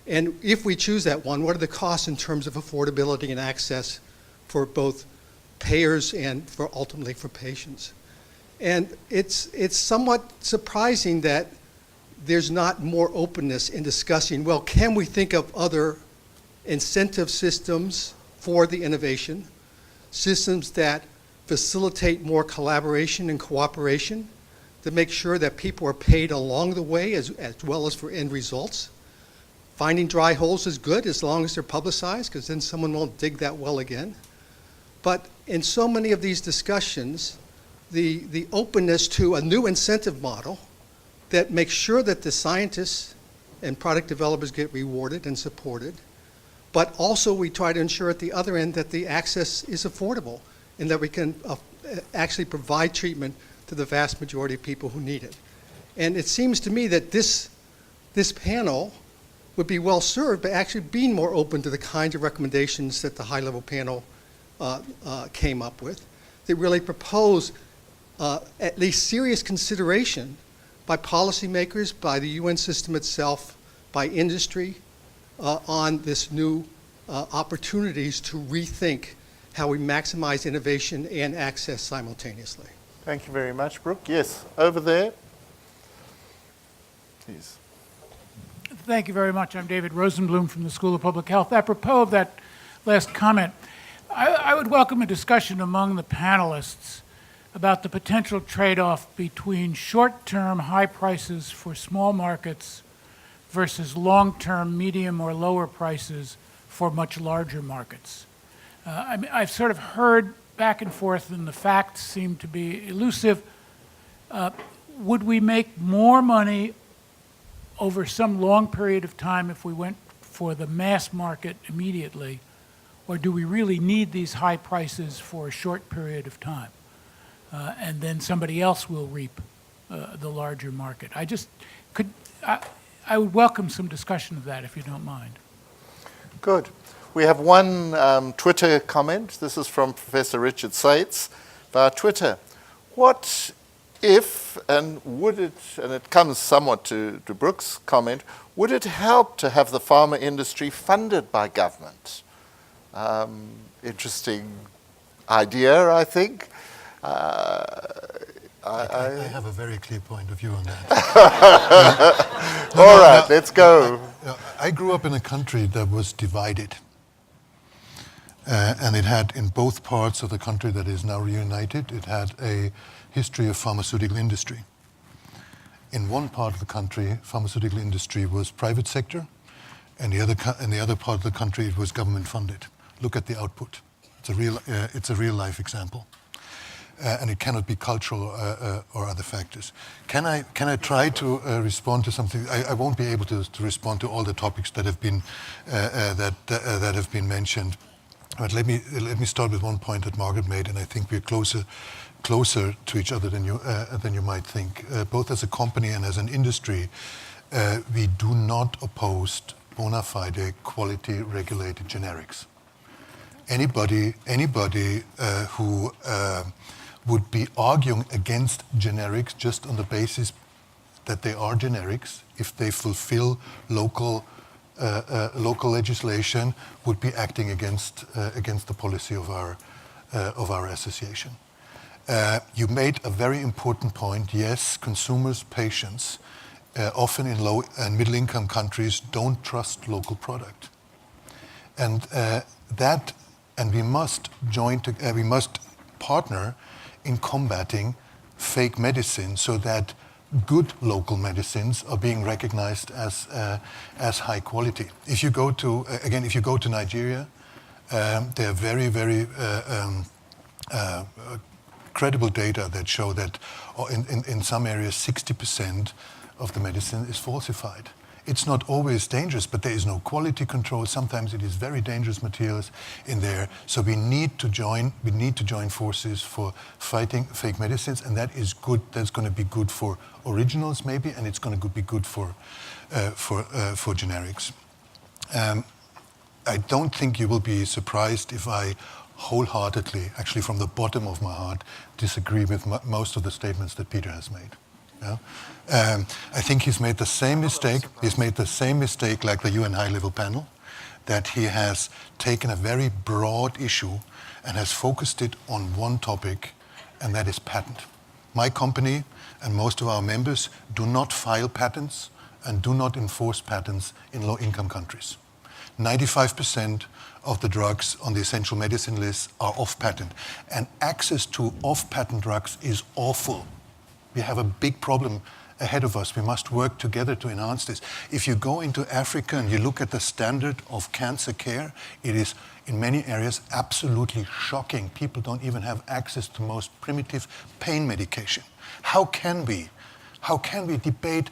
And if we choose that one, what are the costs in terms of affordability and access for both payers and for ultimately for patients? And it's somewhat surprising that there's not more openness in discussing, well, can we think of other incentive systems for the innovation, systems that facilitate more collaboration and cooperation, to make sure that people are paid along the way as well as for end results. Finding dry holes is good as long as they're publicized, because then someone won't dig that well again. But in so many of these discussions, the openness to a new incentive model that makes sure that the scientists and product developers get rewarded and supported, but also we try to ensure at the other end that the access is affordable and that we can actually provide treatment to the vast majority of people who need it. And it seems to me that this panel would be well served by actually being more open to the kinds of recommendations that the high-level panel came up with, that really propose at least serious consideration by policymakers, by the UN system itself, by industry, on this new opportunities to rethink how we maximize innovation and access simultaneously. Thank you very much, Brooke. Yes, over there. Please. Thank you very much. I'm David Rosenblum from the School of Public Health. Apropos of that last comment, I would welcome a discussion among the panelists about the potential trade-off between short-term high prices for small markets versus long-term medium or lower prices for much larger markets. I've sort of heard back and forth, and the facts seem to be elusive. Would we make more money over some long period of time if we went for the mass market immediately, or do we really need these high prices for a short period of time? And then somebody else will reap the larger market. I would welcome some discussion of that if you don't mind. Good. We have one Twitter comment. This is from Professor Richard Sates via Twitter. What if, and would it, and it comes somewhat to Brooke's comment, would it help to have the pharma industry funded by government? Interesting idea, I think. I have a very clear point of view on that. All right, let's go. I grew up in a country that was divided. And it had, in both parts of the country that is now reunited, it had a history of pharmaceutical industry. In one part of the country, pharmaceutical industry was private sector, and the other part of the country, it was government funded. Look at the output. It's a real life example. And it cannot be cultural or other factors. Can I try to respond to something? I won't be able to respond to all the topics that have been that have been mentioned. But let me start with one point that Margaret made, and I think we're closer to each other than you might think. Both as a company and as an industry, we do not oppose bona fide quality regulated generics. Anybody who would be arguing against generics just on the basis that they are generics, if they fulfill local legislation, would be acting against the policy of our association. You made a very important point. Yes, consumers, patients, often in low and middle income countries, don't trust local product, and we must we must partner in combating fake medicine so that good local medicines are being recognized as high quality. If you go to Nigeria, there are very, very credible data that show that in some areas 60% of the medicine is falsified. It's not always dangerous, but there is no quality control. Sometimes it is very dangerous materials in there. So we need to join forces for fighting fake medicines, and that is good. That's going to be good for originals maybe, and it's going to be good for generics. I don't think you will be surprised if I wholeheartedly, actually from the bottom of my heart, disagree with most of the statements that Peter has made. Yeah? I think he's made the same mistake. He's made the same mistake like the UN high-level panel, that he has taken a very broad issue and has focused it on one topic, and that is patent. My company and most of our members do not file patents and do not enforce patents in low-income countries. 95% of the drugs on the essential medicine list are off-patent, and access to off-patent drugs is awful. We have a big problem ahead of us. We must work together to enhance this. If you go into Africa and you look at the standard of cancer care, it is in many areas absolutely shocking. People don't even have access to most primitive pain medication. How can we debate,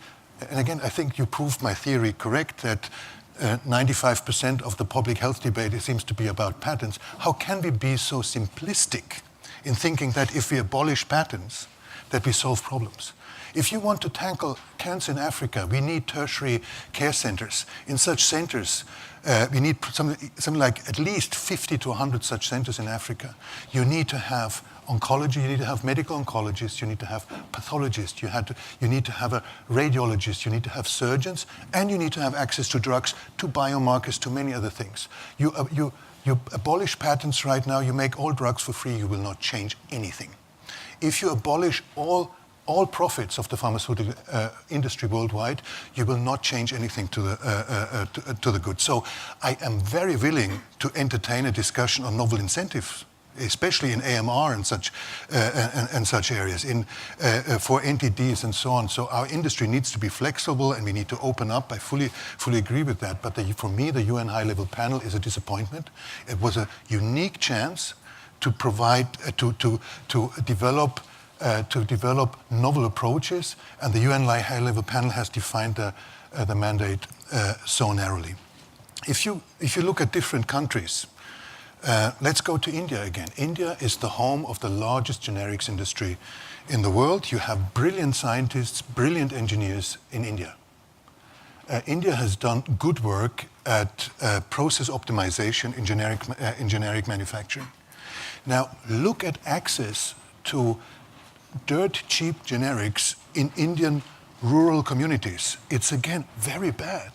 and again, I think you proved my theory correct, that 95% of the public health debate seems to be about patents. How can we be so simplistic in thinking that if we abolish patents, that we solve problems? If you want to tackle cancer in Africa, we need tertiary care centers. In such centers, we need something like at least 50 to 100 such centers in Africa. You need to have oncology, you need to have medical oncologists, you need to have pathologists, you need to have a radiologist, you need to have surgeons, and you need to have access to drugs, to biomarkers, to many other things. You abolish patents right now, you make all drugs for free, you will not change anything. If you abolish all profits of the pharmaceutical industry worldwide, you will not change anything to the good. So I am very willing to entertain a discussion on novel incentives, especially in AMR and such areas, for NTDs and so on. So our industry needs to be flexible and we need to open up. I fully agree with that. But for me, the UN high-level panel is a disappointment. It was a unique chance to provide, to develop novel approaches, and the UN high-level panel has defined the mandate so narrowly. If you look at different countries, let's go to India again. India is the home of the largest generics industry in the world. You have brilliant scientists, brilliant engineers in India. India has done good work at process optimization in generic manufacturing. Now, look at access to dirt cheap generics in Indian rural communities. It's again very bad.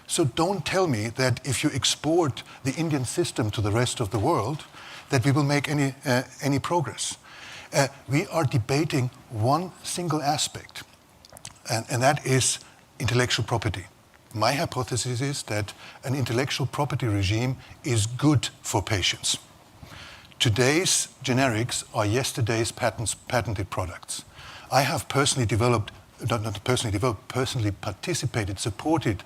So don't tell me that if you export the Indian system to the rest of the world, that we will make any progress. We are debating one single aspect, and that is intellectual property. My hypothesis is that an intellectual property regime is good for patients. Today's generics are yesterday's patented products. I have personally participated, supported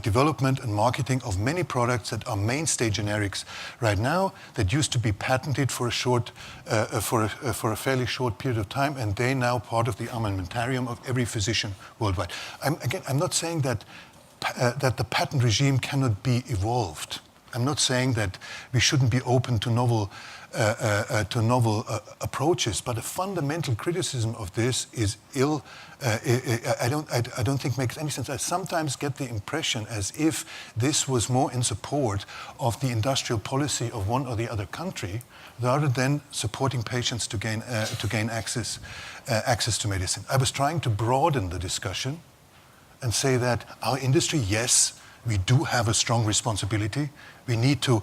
development and marketing of many products that are mainstay generics right now that used to be patented for a fairly short period of time, and they now part of the armamentarium of every physician worldwide. I'm not saying that the patent regime cannot be evolved. I'm not saying that we shouldn't be open to novel approaches, but a fundamental criticism of this is I don't think makes any sense. I sometimes get the impression as if this was more in support of the industrial policy of one or the other country, rather than supporting patients to gain access to medicine. I was trying to broaden the discussion and say that our industry, yes, we do have a strong responsibility. We need to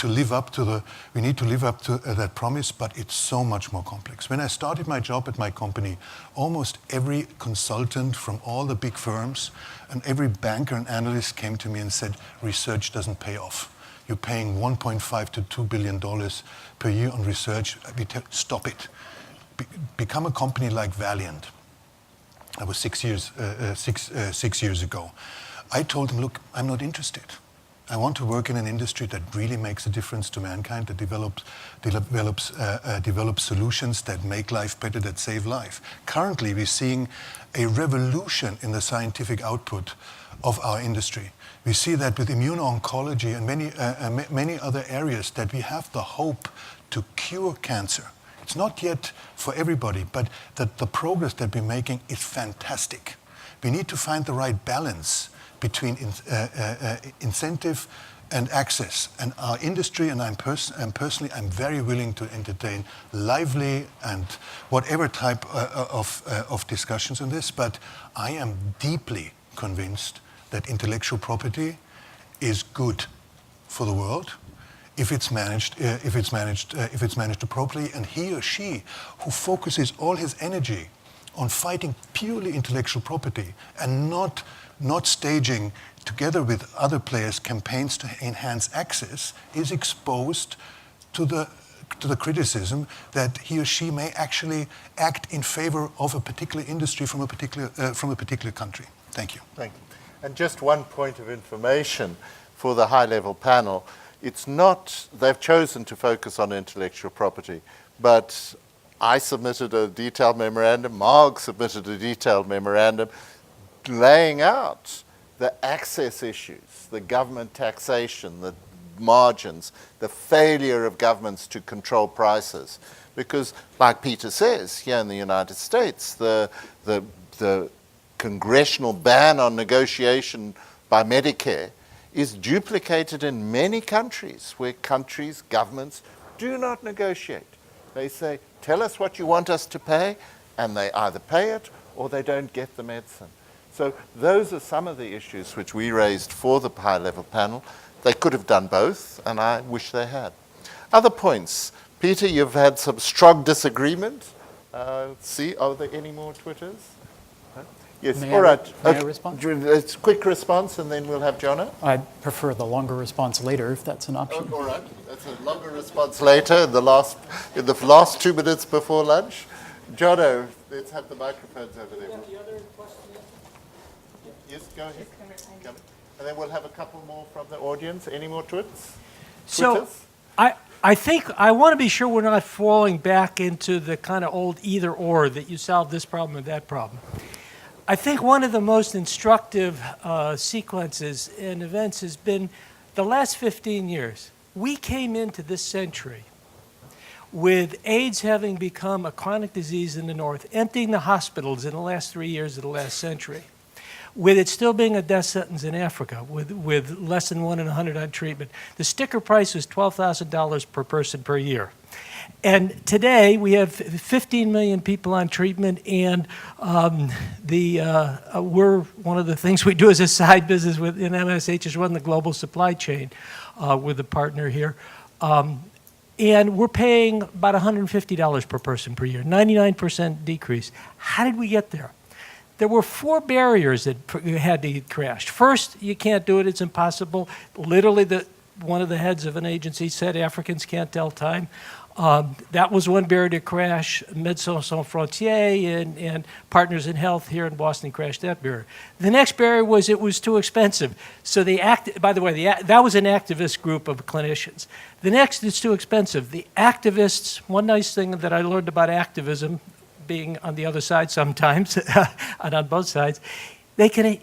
live up to that promise, but it's so much more complex. When I started my job at my company, almost every consultant from all the big firms and every banker and analyst came to me and said, research doesn't pay off. You're paying $1.5 to $2 billion per year on research. Stop it. Become a company like Valiant. That was 6 years ago. I told him, look, I'm not interested. I want to work in an industry that really makes a difference to mankind, that develops solutions that make life better, that save life. Currently, we're seeing a revolution in the scientific output of our industry. We see that with immuno-oncology and many other areas, that we have the hope to cure cancer. It's not yet for everybody, but that the progress that we're making is fantastic. We need to find the right balance between incentive and access. And our industry, and I'm personally, I'm very willing to entertain lively and whatever type of discussions on this, but I am deeply convinced that intellectual property is good for the world if it's managed appropriately, and he or she who focuses all his energy on fighting purely intellectual property and not staging together with other players campaigns to enhance access is exposed to the criticism that he or she may actually act in favor of a particular industry from a particular country. Thank you. Thank you. And just one point of information for the high-level panel. It's not, they've chosen to focus on intellectual property, but I submitted a detailed memorandum, Marg submitted a detailed memorandum laying out the access issues, the government taxation, the margins, the failure of governments to control prices. Because, like Peter says, here in the United States, the congressional ban on negotiation by Medicare is duplicated in many countries where governments do not negotiate. They say, tell us what you want us to pay, and they either pay it or they don't get the medicine. So those are some of the issues which we raised for the high-level panel. They could have done both, and I wish they had. Other points. Peter, you've had some strong disagreement. Are there any more Twitters? Yes, all right. May I respond? It's a quick response, and then we'll have Jono. I'd prefer the longer response later, if that's an option. All right. That's a longer response later, in the last 2 minutes before lunch. Jono, let's have the microphones over there. The other question. Yes, go ahead. Come. And then we'll have a couple more from the audience. Any more Twitters? So I think I want to be sure we're not falling back into the kind of old either or that you solve this problem or that problem. I think one of the most instructive sequences and events has been the last 15 years. We came into this century with AIDS having become a chronic disease in the north, emptying the hospitals in the last 3 years of the last century, with it still being a death sentence in Africa, with less than 1 in 100 on treatment. The sticker price was $12,000 per person per year. And today we have 15 million people on treatment, and we're one of the things we do as a side business in MSH is run the global supply chain with a partner here. And we're paying about $150 per person per year, 99% decrease. How did we get there? There were 4 barriers that had to get crashed. First, you can't do it, it's impossible. Literally, one of the heads of an agency said Africans can't tell time. That was one barrier to crash. Médecins Sans Frontières and Partners in Health here in Boston crashed that barrier. The next barrier was it was too expensive. So by the way, that was an activist group of clinicians. The next is too expensive. The activists, one nice thing that I learned about activism, being on the other side sometimes, and on both sides, they can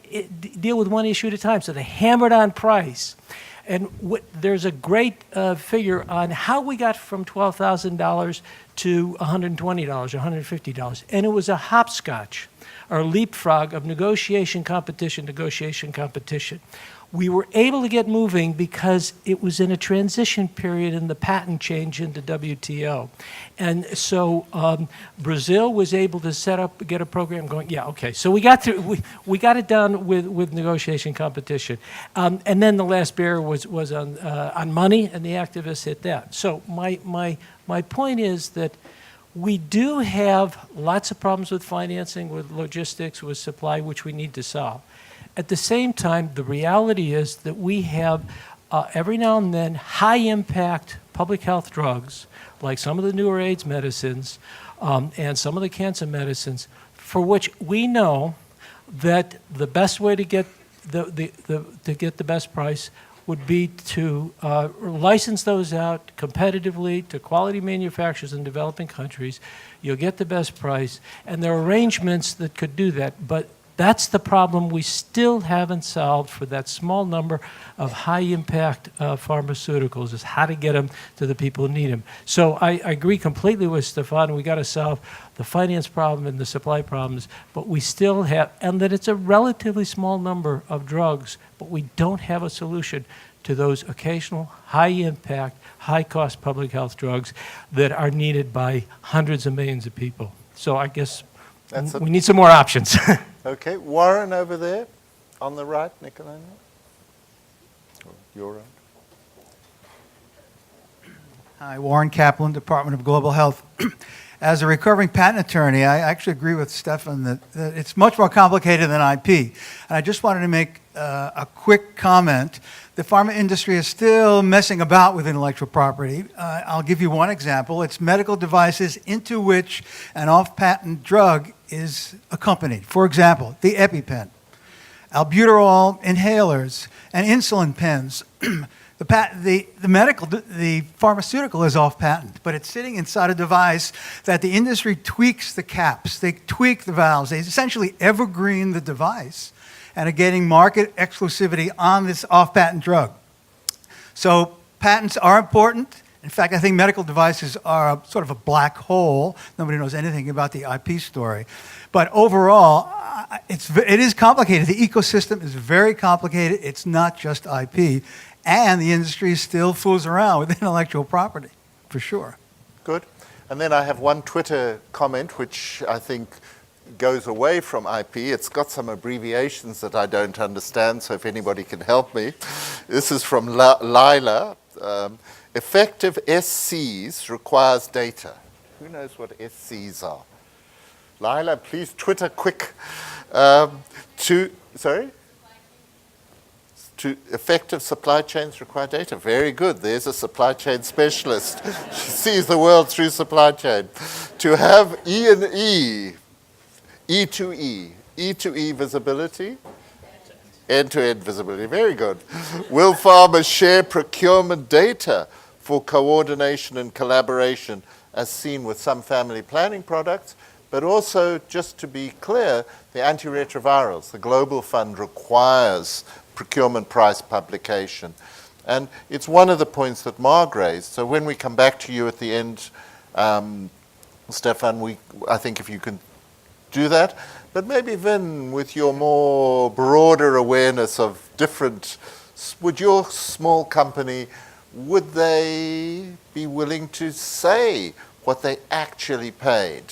deal with one issue at a time. So they hammered on price. And there's a great figure on how we got from $12,000 to $120, $150. And it was a hopscotch, or leapfrog of negotiation competition. We were able to get moving because it was in a transition period in the patent change into WTO. And so Brazil was able to get a program going. Yeah, okay. So we got through, we got it done with negotiation competition. And then the last barrier was on money, and the activists hit that. So my point is that we do have lots of problems with financing, with logistics, with supply, which we need to solve. At the same time, the reality is that we have, every now and then, high-impact public health drugs, like some of the newer AIDS medicines and some of the cancer medicines, for which we know that the best way to get the best price would be to license those out competitively to quality manufacturers in developing countries. You'll get the best price, and there are arrangements that could do that, but That's the problem we still haven't solved for that small number of high-impact pharmaceuticals, is how to get them to the people who need them. So I agree completely with Stefan. We got to solve the finance problem and the supply problems, but we still have, and that it's a relatively small number of drugs, but we don't have a solution to those occasional high-impact, high-cost public health drugs that are needed by hundreds of millions of people. So I guess we need some more options. Okay, Warren over there on the right, Nicolina. Your right. Hi, Warren Kaplan, Department of Global Health. As a recovering patent attorney, I actually agree with Stefan that it's much more complicated than IP. And I just wanted to make a quick comment. The pharma industry is still messing about with intellectual property. I'll give you one example. It's medical devices into which an off-patent drug is accompanied. For example, the EpiPen, albuterol inhalers, and insulin pens. The pharmaceutical is off patent, but it's sitting inside a device that the industry tweaks the caps, they tweak the valves, they essentially evergreen the device and are getting market exclusivity on this off-patent drug. So patents are important. In fact, I think medical devices are sort of a black hole. Nobody knows anything about the IP story. But overall, it is complicated. The ecosystem is very complicated. It's not just IP. And the industry still fools around with intellectual property, for sure. Good. And then I have one Twitter comment, which I think goes away from IP. It's got some abbreviations that I don't understand, so if anybody can help me. This is from Lila. Effective SCs requires data. Who knows what SCs are? Lila, please Twitter quick. To effective supply chains require data. Very good. There's a supply chain specialist. She sees the world through supply chain. To have E2E visibility, end-to-end visibility. Very good. Will farmers share procurement data for coordination and collaboration, as seen with some family planning products? But also, just to be clear, the antiretrovirals, the Global Fund requires procurement price publication. And it's one of the points that Marg raised. So when we come back to you at the end, Stefan, I think if you can do that, but maybe Vin, with your more broader awareness of different, would your small company, would they be willing to say what they actually paid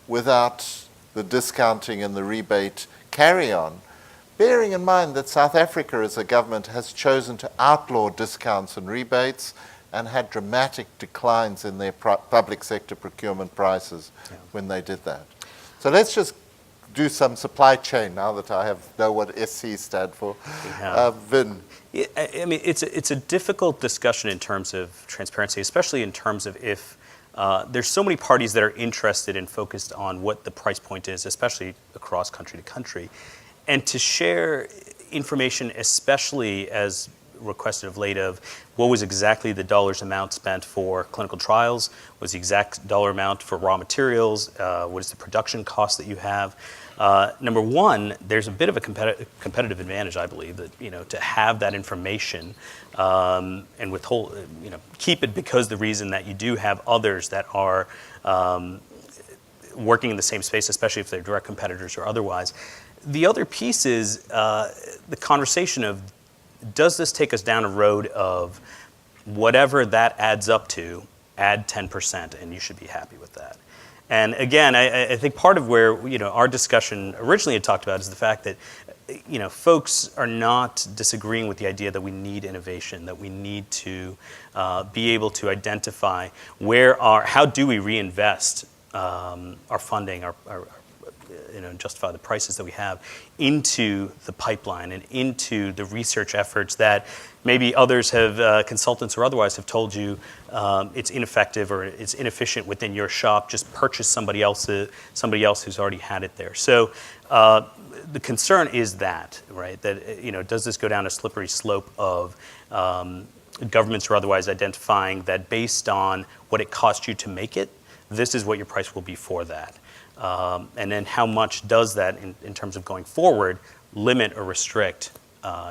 without the discounting and the rebate carry-on? Bearing in mind that South Africa as a government has chosen to outlaw discounts and rebates and had dramatic declines in their public sector procurement prices when they did that. So let's just do some supply chain now that I know what SC stand for. Vin. I mean, it's a difficult discussion in terms of transparency, especially in terms of if there's so many parties that are interested and focused on what the price point is, especially across country to country. And to share information, especially as requested of late, of what was exactly the dollars amount spent for clinical trials, what was the exact dollar amount for raw materials, what is the production cost that you have. Number one, there's a bit of a competitive advantage, I believe, that to have that information and withhold, keep it, because the reason that you do have others that are working in the same space, especially if they're direct competitors or otherwise. The other piece is the conversation of, does this take us down a road of whatever that adds up to, add 10%, and you should be happy with that. And again, I think part of where our discussion originally had talked about is the fact that folks are not disagreeing with the idea that we need innovation, that we need to be able to identify how do we reinvest our funding, our justify the prices that we have into the pipeline and into the research efforts that maybe others have, consultants or otherwise, have told you it's ineffective or it's inefficient within your shop. Just purchase somebody else who's already had it there. So the concern is that, right? That does this go down a slippery slope of governments or otherwise identifying that based on what it cost you to make it, this is what your price will be for that. And then how much does that, in terms of going forward, limit or restrict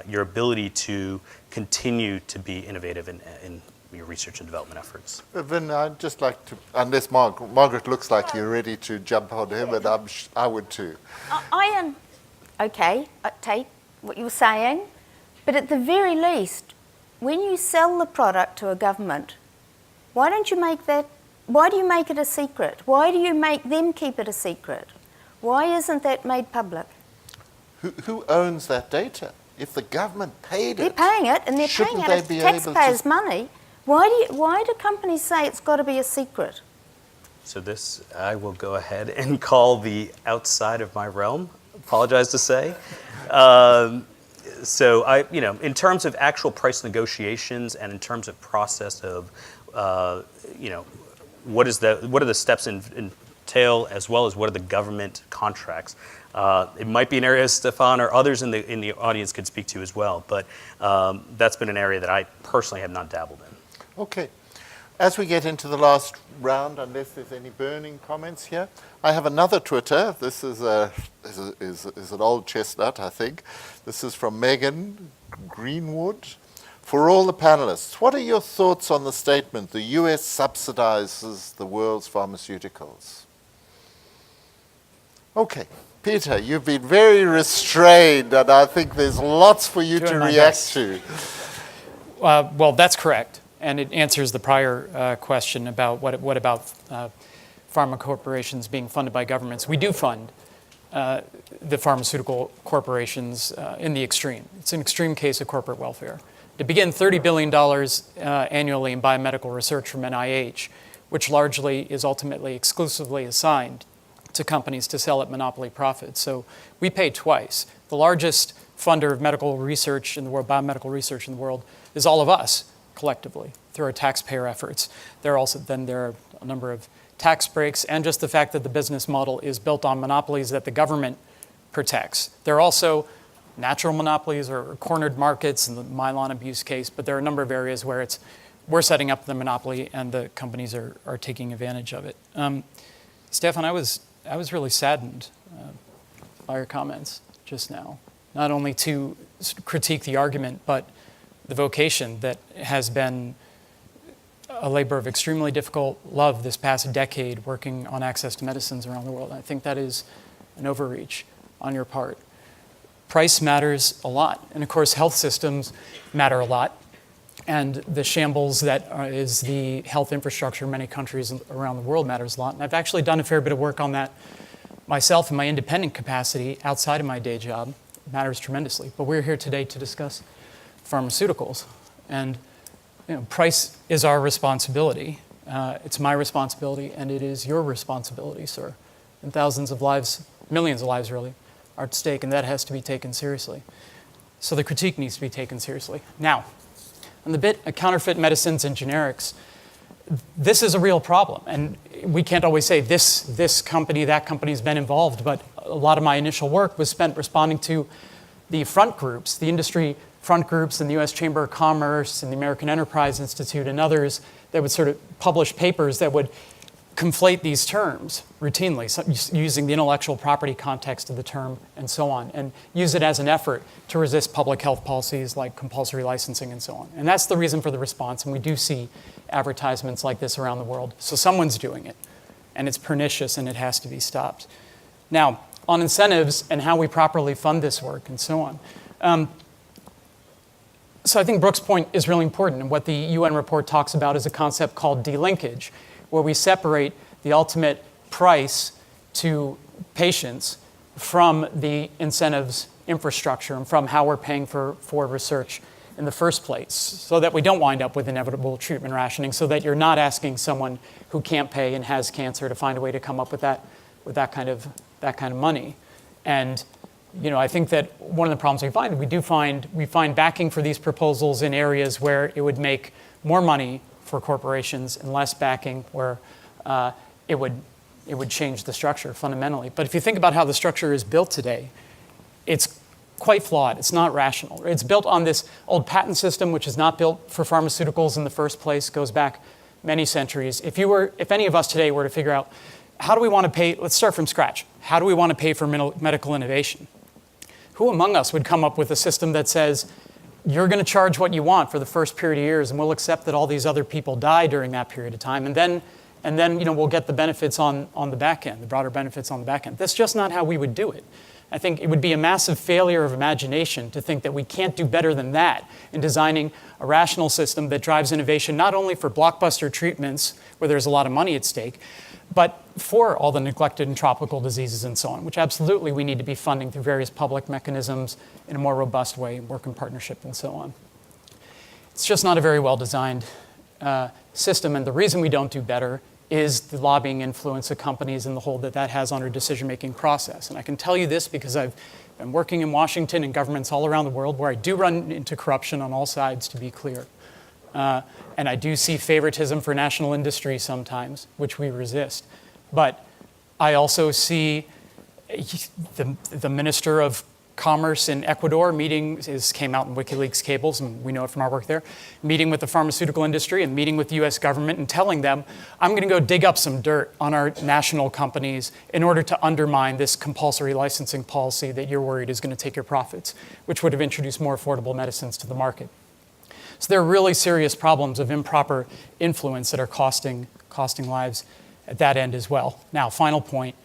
your ability to continue to be innovative in your research and development efforts? Vin, I'd just like to, unless Margaret looks like you're ready to jump on him, and I would too. I am okay, I take what you're saying, but at the very least, when you sell the product to a government, why do you make it a secret? Why do you make them keep it a secret? Why isn't that made public? Who owns that data? If the government paid They're it, paying it, and they're shouldn't paying it they as be able to- taxpayers' money. Why do companies say it's got to be a secret? So this, I will go ahead and call the outside of my realm, apologize to say. So in terms of actual price negotiations and in terms of process of, what are the steps entail, as well as what are the government contracts? It might be an area Stefan or others in the audience could speak to as well, but that's been an area that I personally have not dabbled in. Okay. As we get into the last round, unless there's any burning comments here, I have another Twitter. This is an old chestnut, I think. This is from Megan Greenwood. For all the panelists, what are your thoughts on the statement, the US subsidizes the world's pharmaceuticals? Okay. Peter, you've been very restrained, and I think there's lots for you to react to. Well, that's correct. And it answers the prior question about what about pharma corporations being funded by governments. We do fund the pharmaceutical corporations in the extreme. It's an extreme case of corporate welfare. To begin, $30 billion annually in biomedical research from NIH, which largely is ultimately exclusively assigned to companies to sell at monopoly profits. So we pay twice. The largest funder of medical research in the world, biomedical research in the world, is all of us, collectively, through our taxpayer efforts. There are a number of tax breaks, and just the fact that the business model is built on monopolies that the government protects. There are also natural monopolies or cornered markets in the Mylan abuse case, but there are a number of areas where we're setting up the monopoly and the companies are taking advantage of it. Stefan, I was really saddened by your comments just now, not only to critique the argument, but the vocation that has been a labor of extremely difficult love this past decade working on access to medicines around the world. I think that is an overreach on your part. Price matters a lot, and of course health systems matter a lot, and the shambles that is the health infrastructure in many countries around the world matters a lot. And I've actually done a fair bit of work on that myself in my independent capacity outside of my day job. It matters tremendously. But we're here today to discuss pharmaceuticals, and price is our responsibility. It's my responsibility, and it is your responsibility, sir. And thousands of lives, millions of lives really, are at stake, and that has to be taken seriously. So the critique needs to be taken seriously. Now, on the bit of counterfeit medicines and generics, this is a real problem, and we can't always say this company, that company's been involved, but a lot of my initial work was spent responding to the front groups, the industry front groups in the U.S. Chamber of Commerce and the American Enterprise Institute and others that would sort of publish papers that would conflate these terms routinely, using the intellectual property context of the term and so on, and use it as an effort to resist public health policies like compulsory licensing and so on. And that's the reason for the response, and we do see advertisements like this around the world. So someone's doing it, and it's pernicious, and it has to be stopped. Now, on incentives and how we properly fund this work and so on. So I think Brooke's point is really important, and what the UN report talks about is a concept called delinkage, where we separate the ultimate price to patients from the incentives infrastructure and from how we're paying for research in the first place, so that we don't wind up with inevitable treatment rationing, so that you're not asking someone who can't pay and has cancer to find a way to come up with that kind of money. And I think that one of the problems we find backing for these proposals in areas where it would make more money for corporations and less backing where it would change the structure fundamentally. But if you think about how the structure is built today, it's quite flawed. It's not rational. It's built on this old patent system, which is not built for pharmaceuticals in the first place, goes back many centuries. If any of us today were to figure out how do we want to pay? Let's start from scratch. How do we want to pay for medical innovation? Who among us would come up with a system that says, you're going to charge what you want for the first period of years, and we'll accept that all these other people die during that period of time, and then we'll get the benefits on the back end, the broader benefits on the back end. That's just not how we would do it. I think it would be a massive failure of imagination to think that we can't do better than that in designing a rational system that drives innovation not only for blockbuster treatments where there's a lot of money at stake, but for all the neglected and tropical diseases and so on, which absolutely we need to be funding through various public mechanisms in a more robust way, work in partnership and so on. It's just not a very well-designed system, and the reason we don't do better is the lobbying influence of companies and the hold that that has on our decision-making process. And I can tell you this because I've been working in Washington and governments all around the world where I do run into corruption on all sides, to be clear. And I do see favoritism for national industry sometimes, which we resist. But I also see the Minister of Commerce in Ecuador came out in WikiLeaks cables, and we know it from our work there, meeting with the pharmaceutical industry and meeting with the US government and telling them, I'm going to go dig up some dirt on our national companies in order to undermine this compulsory licensing policy that you're worried is going to take your profits, which would have introduced more affordable medicines to the market. So there are really serious problems of improper influence that are costing lives at that end as well. Now, final point.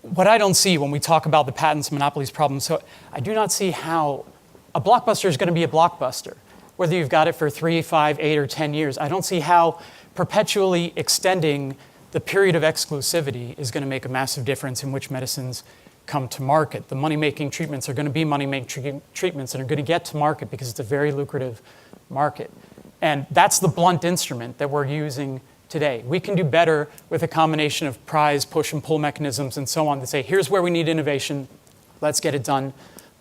What I don't see when we talk about the patents monopolies problem, so I do not see how a blockbuster is going to be a blockbuster. Whether you've got it for 3, 5, 8, or 10 years, I don't see how perpetually extending the period of exclusivity is going to make a massive difference in which medicines come to market. The money-making treatments are going to be money-making treatments and are going to get to market because it's a very lucrative market. And that's the blunt instrument that we're using today. We can do better with a combination of prize, push, and pull mechanisms and so on to say, here's where we need innovation. Let's get it done.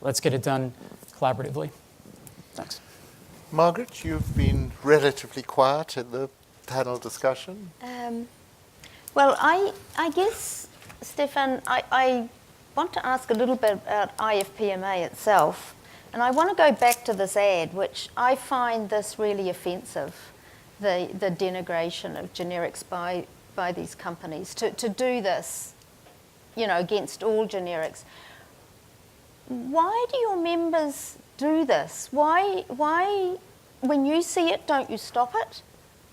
Let's get it done collaboratively. Thanks. Margaret, you've been relatively quiet in the panel discussion. Well, I guess, Stefan, I want to ask a little bit about IFPMA itself. And I want to go back to this ad, which I find this really offensive. The denigration of generics by these companies to do this, against all generics. Why do your members do this? Why, when you see it, don't you stop it?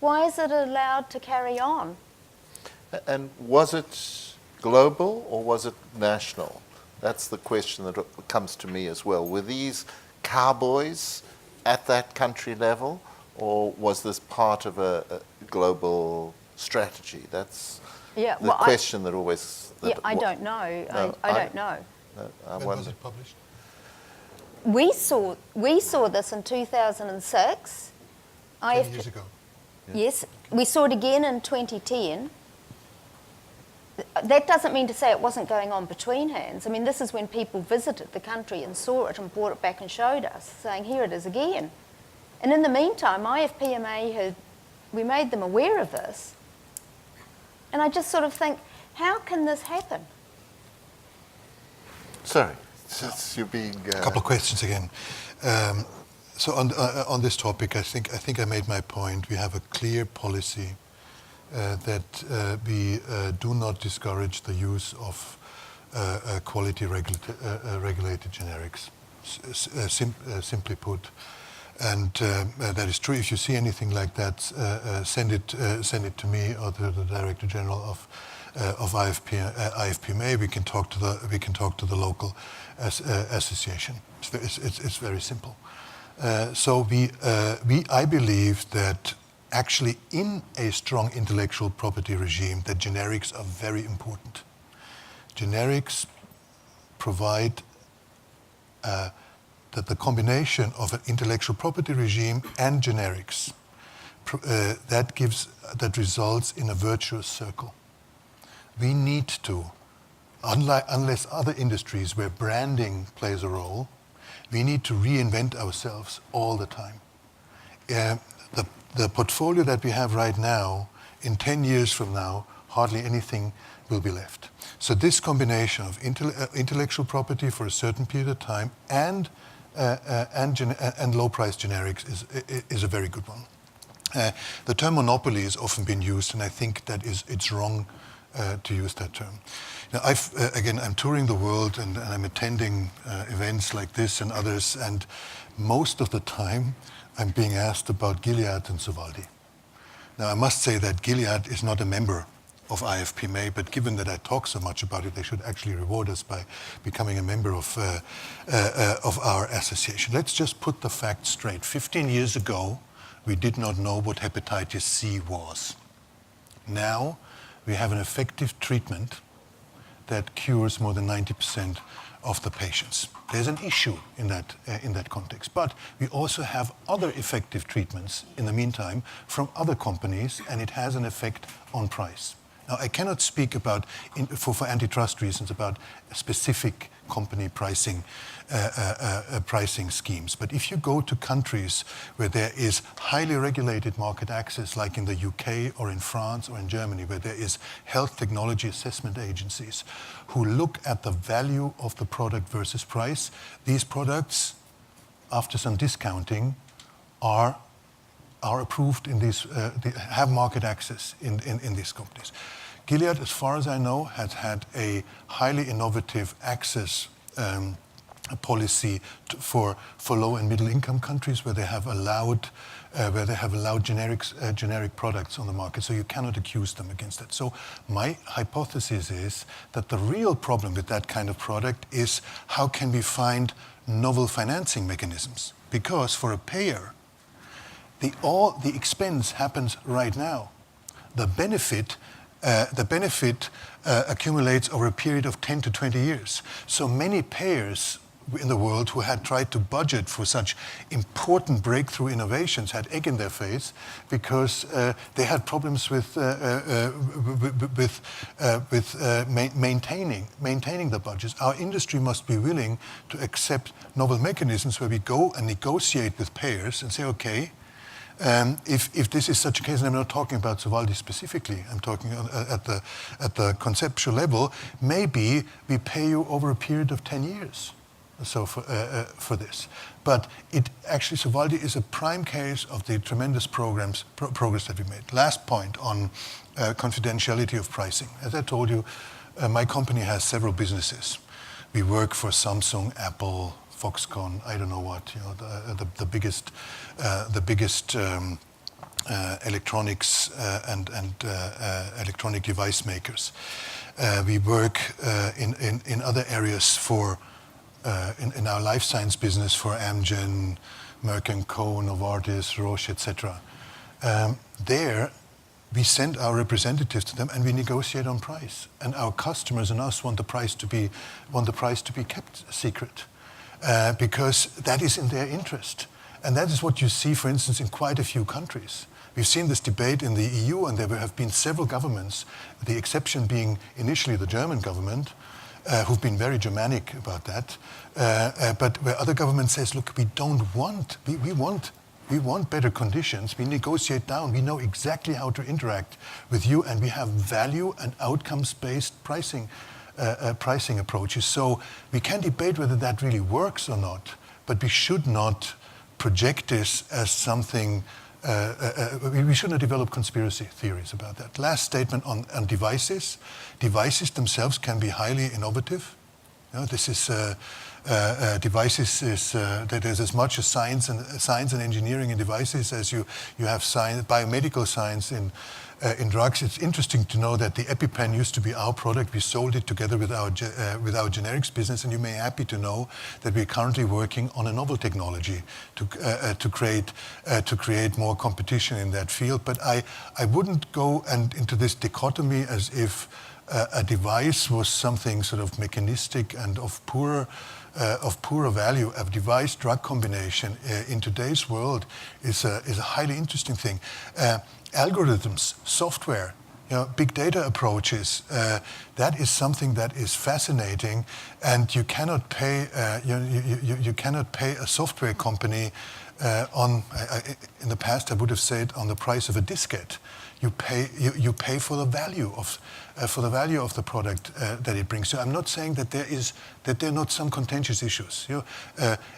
Why is it allowed to carry on? And was it global or was it national? That's the question that comes to me as well. Were these cowboys at that country level? Or was this part of a global strategy? That's the question that always... I don't know. No, I don't know. No, when was it published? We saw this in 2006. 10 years ago. Yes. We saw it again in 2010. That doesn't mean to say it wasn't going on between hands. I mean, this is when people visited the country and saw it and brought it back and showed us, saying, here it is again. And in the meantime, IFPMA we made them aware of this. And I just sort of think, how can this happen? Sorry, since you're being... A couple of questions again. So on this topic, I think I made my point. We have a clear policy that we do not discourage the use of quality regulated generics, simply put. And that is true. If you see anything like that, send it to me or to the Director General of IFPMA. We can talk to the local association. It's very simple. So I believe that actually in a strong intellectual property regime, that generics are very important. Generics provide that the combination of an intellectual property regime and generics that results in a virtuous circle. We need to, unless other industries where branding plays a role, we need to reinvent ourselves all the time. The portfolio that we have right now, in 10 years from now, hardly anything will be left. So this combination of intellectual property for a certain period of time and low-price generics is a very good one. The term monopoly has often been used, and I think that it's wrong to use that term. Now, again, I'm touring the world and I'm attending events like this and others, and most of the time I'm being asked about Gilead and Sovaldi. Now, I must say that Gilead is not a member of IFPMA, but given that I talk so much about it, they should actually reward us by becoming a member of our association. Let's just put the facts straight. 15 years ago, we did not know what hepatitis C was. Now, we have an effective treatment that cures more than 90% of the patients. There's an issue in that context, but we also have other effective treatments in the meantime from other companies, and it has an effect on price. Now, I cannot speak about, for antitrust reasons, about specific company pricing schemes. But if you go to countries where there is highly regulated market access, like in the UK or in France or in Germany, where there is health technology assessment agencies who look at the value of the product versus price, these products, after some discounting, are approved in these, have market access in these companies. Gilead, as far as I know, has had a highly innovative access policy for low and middle income countries where they have allowed generic products on the market. So you cannot accuse them against that. So my hypothesis is that the real problem with that kind of product is how can we find novel financing mechanisms? Because for a payer, the expense happens right now. The benefit accumulates over a period of 10 to 20 years. So many payers in the world who had tried to budget for such important breakthrough innovations had egg in their face because they had problems with maintaining the budgets. Our industry must be willing to accept novel mechanisms where we go and negotiate with payers and say, okay, if this is such a case, and I'm not talking about Sovaldi specifically, I'm talking at the conceptual level, maybe we pay you over a period of 10 years. So for this, but it actually Sovaldi is a prime case of the tremendous progress that we made. Last point on confidentiality of pricing. As I told you, my company has several businesses. We work for Samsung, Apple, Foxconn, I don't know what, the biggest electronics and electronic device makers. We work in other areas for. In our life science business for Amgen, Merck & Co., Novartis, Roche, etc. There, we send our representatives to them and we negotiate on price. And our customers and us want the price to be kept secret because that is in their interest. And that is what you see, for instance, in quite a few countries. We've seen this debate in the EU, and there have been several governments, the exception being initially the German government, who've been very Germanic about that, but where other governments says, look, we want better conditions. We negotiate down. We know exactly how to interact with you, and we have value and outcomes-based pricing approaches. So we can debate whether that really works or not, but we should not project this as something. We shouldn't develop conspiracy theories about that. Last statement on devices. Devices themselves can be highly innovative. This is devices is that there's as much as science and engineering in devices as you have biomedical science in drugs. It's interesting to know that the EpiPen used to be our product. We sold it together with our generics business, and you may be happy to know that we're currently working on a novel technology to create more competition in that field. But I wouldn't go into this dichotomy as if a device was something sort of mechanistic and of poorer value. A device-drug combination in today's world is a highly interesting thing. Algorithms, software, big data approaches, that is something that is fascinating, and you cannot pay you cannot pay a software company in the past I would have said on the price of a diskette. You pay for the value of the product that it brings. So I'm not saying that there are not some contentious issues.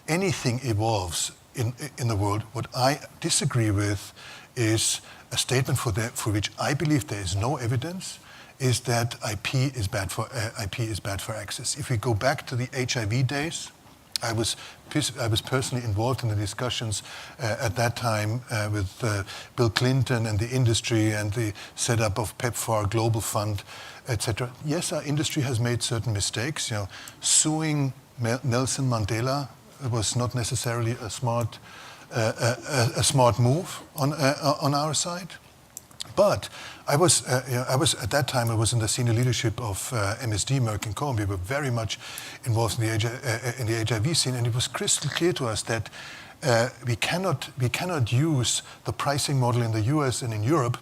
Anything evolves in the world. What I disagree with is a statement for which I believe there is no evidence, is that IP is bad for access. If we go back to the HIV days, I was personally involved in the discussions at that time with Bill Clinton and the industry and the setup of PEPFAR Global Fund, etc. Yes, our industry has made certain mistakes. You know, suing Nelson Mandela was not necessarily a smart move on our side. But I was at that time. I was in the senior leadership of MSD, Merck and Co. And we were very much involved in the HIV scene, and it was crystal clear to us that we cannot use the pricing model in the U.S. and in Europe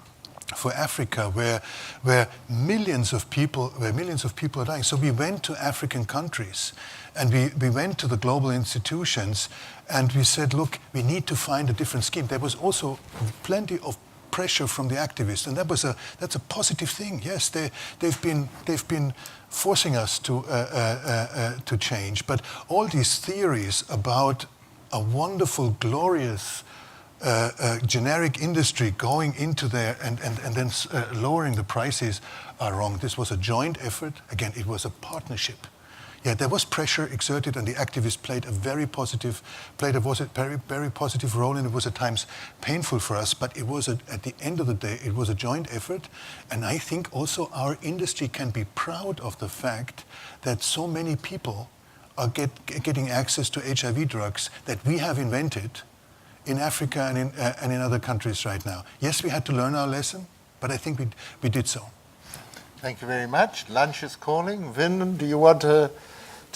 for Africa, where millions of people are dying. So we went to African countries, and we went to the global institutions, and we said, look, we need to find a different scheme. There was also plenty of pressure from the activists, and that's a positive thing. Yes, they've been forcing us to change. But all these theories about a wonderful, glorious generic industry going into there and then lowering the prices are wrong. This was a joint effort. Again, it was a partnership. Yeah, there was pressure exerted, and the activists played a very positive role, and it was at times painful for us. But it was at the end of the day, it was a joint effort, and I think also our industry can be proud of the fact that so many people are getting access to HIV drugs that we have invented in Africa and in other countries right now. Yes, we had to learn our lesson, but I think we did so. Thank you very much. Lunch is calling. Vin, do you want to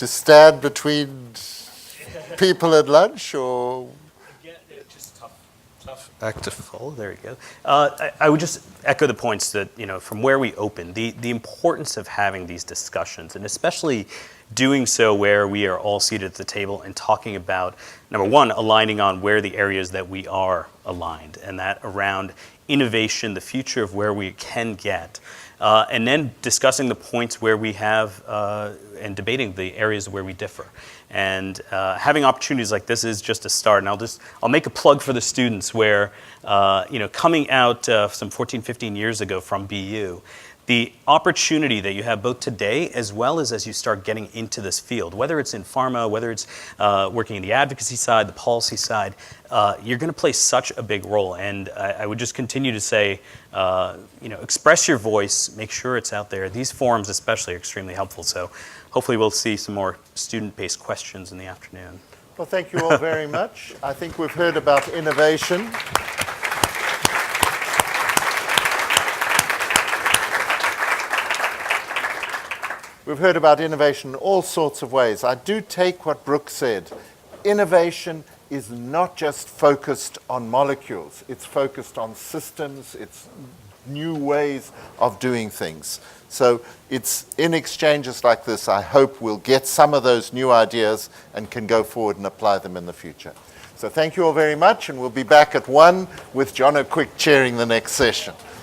stand between people at lunch, or? Yeah, just tough act to follow. There you go. I would just echo the points that, from where we opened, the importance of having these discussions, and especially doing so where we are all seated at the table and talking about, number one, aligning on where the areas that we are aligned, and that around innovation, the future of where we can get. And then discussing the points where we have, and debating the areas where we differ. And having opportunities like this is just a start. And I'll make a plug for the students where, coming out some 14, 15 years ago from BU, the opportunity that you have both today as well as you start getting into this field, whether it's in pharma, whether it's working in the advocacy side, the policy side, you're going to play such a big role. And I would just continue to say, express your voice, make sure it's out there. These forums especially are extremely helpful. So hopefully we'll see some more student-based questions in the afternoon. Well, thank you all very much. I think we've heard about innovation. We've heard about innovation in all sorts of ways. I do take what Brooke said. Innovation is not just focused on molecules. It's focused on systems. It's new ways of doing things. So it's in exchanges like this, I hope we'll get some of those new ideas and can go forward and apply them in the future. So thank you all very much, and we'll be back at 1 with John O'Quick chairing the next session.